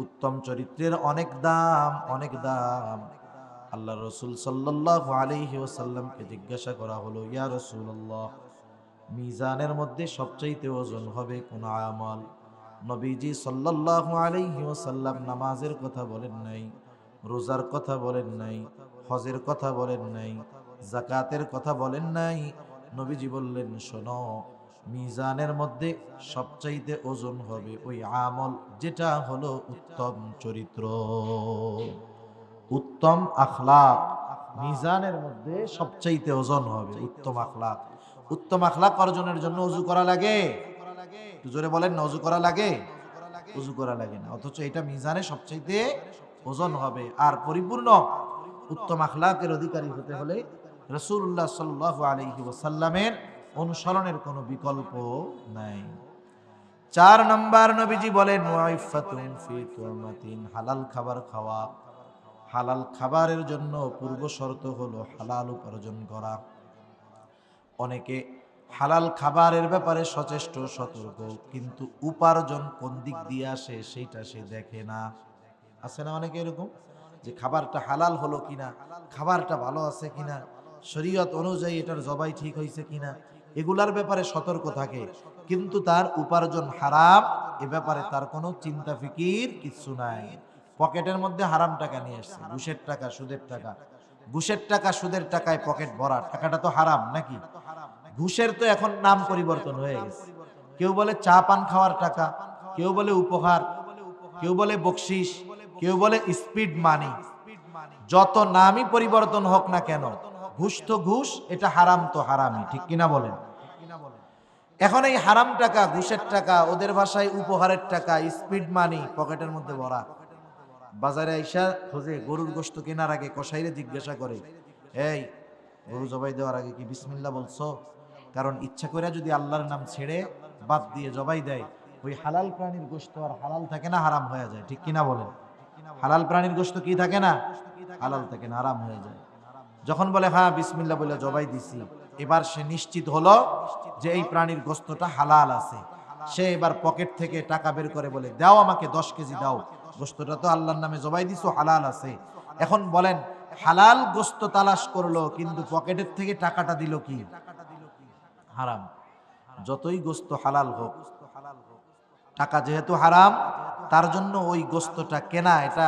উত্তম চরিত্রের অনেক দাম, অনেক দাম। আল্লাহ রাসূল সাল্লাল্লাহু আলাইহি ওয়াসাল্লামকে জিজ্ঞাসা করা হলো, ইয়া রাসূলুল্লাহ, মিজানের মধ্যে সবচাইতে ওজন হবে কোন আমল? নবীজি সাল্লাল্লাহু আলাইহি ওয়াসাল্লাম নামাজের কথা বলেন নাই, রোজার কথা বলেন নাই, হজের কথা বলেন নাই, যাকাতের কথা বলেন নাই। নবীজি বললেন, শোনো, মিজানের মধ্যে সবচাইতে ওজন হবে ওই আমল যেটা হলো উত্তম চরিত্র, উত্তম আখলাক। মিজানের মধ্যে সবচাইতে ওজন হবে উত্তম আখলাক। উত্তম আখলাক অর্জনের জন্য ওযু করা লাগে? একটু জোরে বলেন না, ওযু করা লাগে? ওযু করা লাগে না, অথচ এটা মিজানে সবচাইতে ওজন হবে। আর পরিপূর্ণ উত্তম আখলাকের অধিকারী হতে হলে রাসূলুল্লাহ সাল্লাল্লাহু আলাইহি ওয়াসাল্লামের অনুসরণের কোনো বিকল্প নাই। 4 নাম্বার নবীজি বলেন, ওয়াইফাতুন ফি তুমাতিন, হালাল খাবার খাওয়া। হালাল খাবারের জন্য পূর্ব শর্ত হলো হালাল উপার্জন করা। অনেকে হালাল খাবারের ব্যাপারে সচেষ্ট সতর্ক, কিন্তু উপার্জন কোন দিক দিয়ে আসে সেইটা সে দেখে না। আছে না অনেকে এরকম, যে খাবারটা হালাল হলো কিনা, খাবারটা ভালো আছে কিনা, শরীয়ত অনুযায়ী এটার জবাই ঠিক হয়েছে কিনা, এগুলার ব্যাপারে সতর্ক থাকে, কিন্তু তার উপার্জন হারাম এ ব্যাপারে তার কোনো চিন্তা ফিকির কিচ্ছু নাই। পকেটের মধ্যে হারাম টাকা নিয়ে আসছে, ঘুষের টাকা, সুদের টাকা। ঘুষের টাকা সুদের টাকায় পকেট ভরা, টাকাটা তো হারাম নাকি? ঘুষের তো এখন নাম পরিবর্তন হয়ে গেছে। কেউ বলে চা পান খাওয়ার টাকা, কেউ বলে উপহার, কেউ বলে বকশিস, কেউ বলে স্পিড মানি। যত নামই পরিবর্তন হোক না কেন, ঘুষ তো ঘুষ, এটা হারাম তো হারামই, ঠিক কিনা বলেন? এখন এই হারাম টাকা, ঘুষের টাকা, ওদের ভাষায় উপহারের টাকা, স্পিড মানি পকেটের মধ্যে ভরা। বাজারে আইসা খোঁজে, গরুর গোশত কেনার আগে কসাইরে জিজ্ঞাসা করে, এই গরু জবাই দেওয়ার আগে কি বিসমিল্লাহ বলছো? কারণ ইচ্ছা করে যদি আল্লাহর নাম ছেড়ে বাদ দিয়ে জবাই দেয়, ওই হালাল প্রাণীর গোশত আর হালাল থাকে না, হারাম হয়ে যায়, ঠিক কিনা বলেন? হালাল প্রাণীর গোশত কি থাকে না, হালাল থাকে না, হারাম হয়ে যায়। যখন বলে হ্যাঁ বিসমিল্লাহ বলে জবাই দিছি, এবার সে নিশ্চিত হলো যে এই প্রাণীর গোশতটা হালাল আছে। সে এবার পকেট থেকে টাকা বের করে বলে, দাও আমাকে 10 কেজি দাও, গোশতটা তো আল্লাহর নামে জবাই দিছো, হালাল আছে। এখন বলেন, হালাল গোশত তালাশ করলো, কিন্তু পকেটের থেকে টাকাটা দিল কি? হারাম। যতই গোশত হালাল হোক, টাকা যেহেতু হারাম, তার জন্য ওই গোশতটা কেনা এটা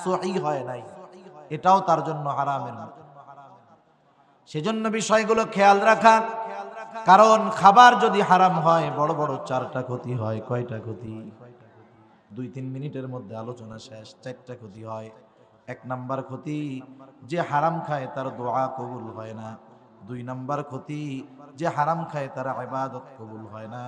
সহিহ হয় নাই, এটাও তার জন্য হারামের মতো। সেজন্য বিষয়গুলো খেয়াল রাখা, কারণ খাবার যদি হারাম হয় বড় বড় 4টা ক্ষতি হয়। কয়টা ক্ষতি? 2-3 মিনিটের মধ্যে আলোচনা শেষ। 4টা ক্ষতি হয়। 1 নাম্বার ক্ষতি, যে হারাম খায় তার দোয়া কবুল হয় না। 2 নাম্বার ক্ষতি, যে হারাম খায় তার ইবাদত কবুল হয় না।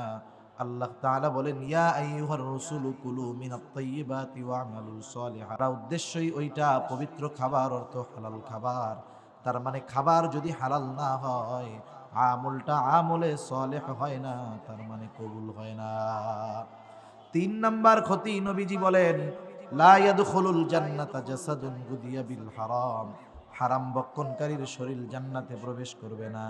আল্লাহ তাআলা বলেন, ইয়া আইয়ুহার রাসূলু কুলু মিনাত তাইয়্যিবাতি ওয়া'মালু সলিহা। উদ্দেশ্যই ওইটা পবিত্র খাবার, অর্থ হালাল খাবার। তার মানে খাবার যদি হালাল না হয়, আমলটা আমলে সলেহ হয় না, তার মানে কবুল হয় না। 3 নাম্বার ক্ষতি, নবীজি বলেন, লা ইয়াদখুলুল জান্নাতা জাসাদুন গুদিয়া বিল হারাম। হারাম ভক্ষণকারীর শরীর জান্নাতে প্রবেশ করবে না।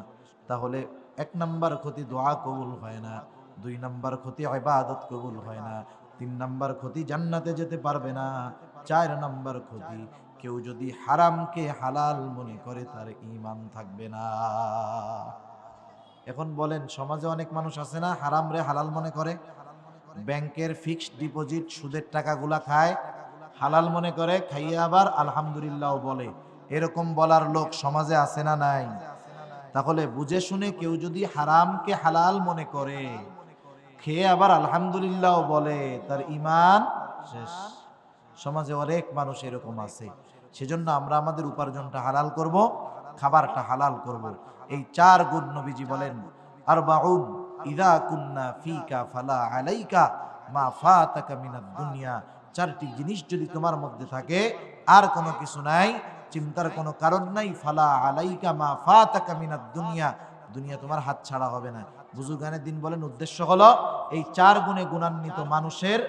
তাহলে 1 নাম্বার ক্ষতি, দোয়া কবুল হয় না। 2 নাম্বার ক্ষতি, ইবাদত কবুল হয় না। 3 নাম্বার ক্ষতি, জান্নাতে যেতে পারবে না। 4 নাম্বার ক্ষতি, কেউ যদি হারামকে হালাল মনে করে তার ঈমান থাকবে না। এখন বলেন, সমাজে অনেক মানুষ আছে না হারাম রে হালাল মনে করে? ব্যাংকের ফিক্সড ডিপোজিট সুদের টাকাগুলা খায়, হালাল মনে করে, খাইয়ে আবার আলহামদুলিল্লাহ বলে। এরকম বলার লোক সমাজে আছে না নাই? তাহলে বুঝে শুনে কেউ যদি হারামকে হালাল মনে করে, খেয়ে আবার আলহামদুলিল্লাহ বলে, তার ঈমান শেষ। সমাজে অনেক মানুষ এরকম আছে। সেজন্য আমরা আমাদের উপার্জনটা হালাল করব, খাবারটা হালাল করব। এই 4 গুণ নবীজি বলেন, আরবাউন ইযা কুন্না ফিকা ফালা আলাইকা মা ফাতাকা মিনাদ দুনিয়া। 4টি জিনিস যদি তোমার মধ্যে থাকে, আর কোনো কিছু নাই, চিন্তার কোনো কারণ নাই। ফালা আলাইকা মা ফাতাকা মিনাদ দুনিয়া, দুনিয়া তোমার হাত ছাড়া হবে না। বুজুর্গানের দিন বলেন, উদ্দেশ্য হলো এই 4 গুণে গুণান্বিত মানুষের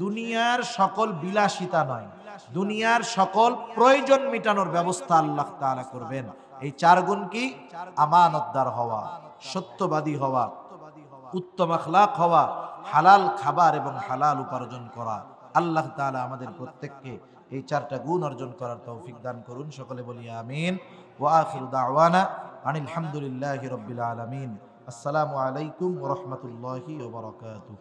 দুনিয়ার সকল বিলাসিতা নয়, দুনিয়ার সকল প্রয়োজন মিটানোর ব্যবস্থা আল্লাহ তাআলা করবেন। এই 4 গুণ কি? আমানতদার হওয়া, সত্যবাদী হওয়া, উত্তম আখলাক হওয়া, হালাল খাবার এবং হালাল উপার্জন করা। আল্লাহ তাআলা আমাদের প্রত্যেককে এই 4টা গুণ অর্জন করার তৌফিক দান করুন। সকলে বলি আমিন। ওয়া আখিরু দাওয়ানা আনিল হামদুলিল্লাহি রাব্বিল আলামিন। আসসালামু আলাইকুম ওয়া রাহমাতুল্লাহি ওয়া বারাকাতুহু।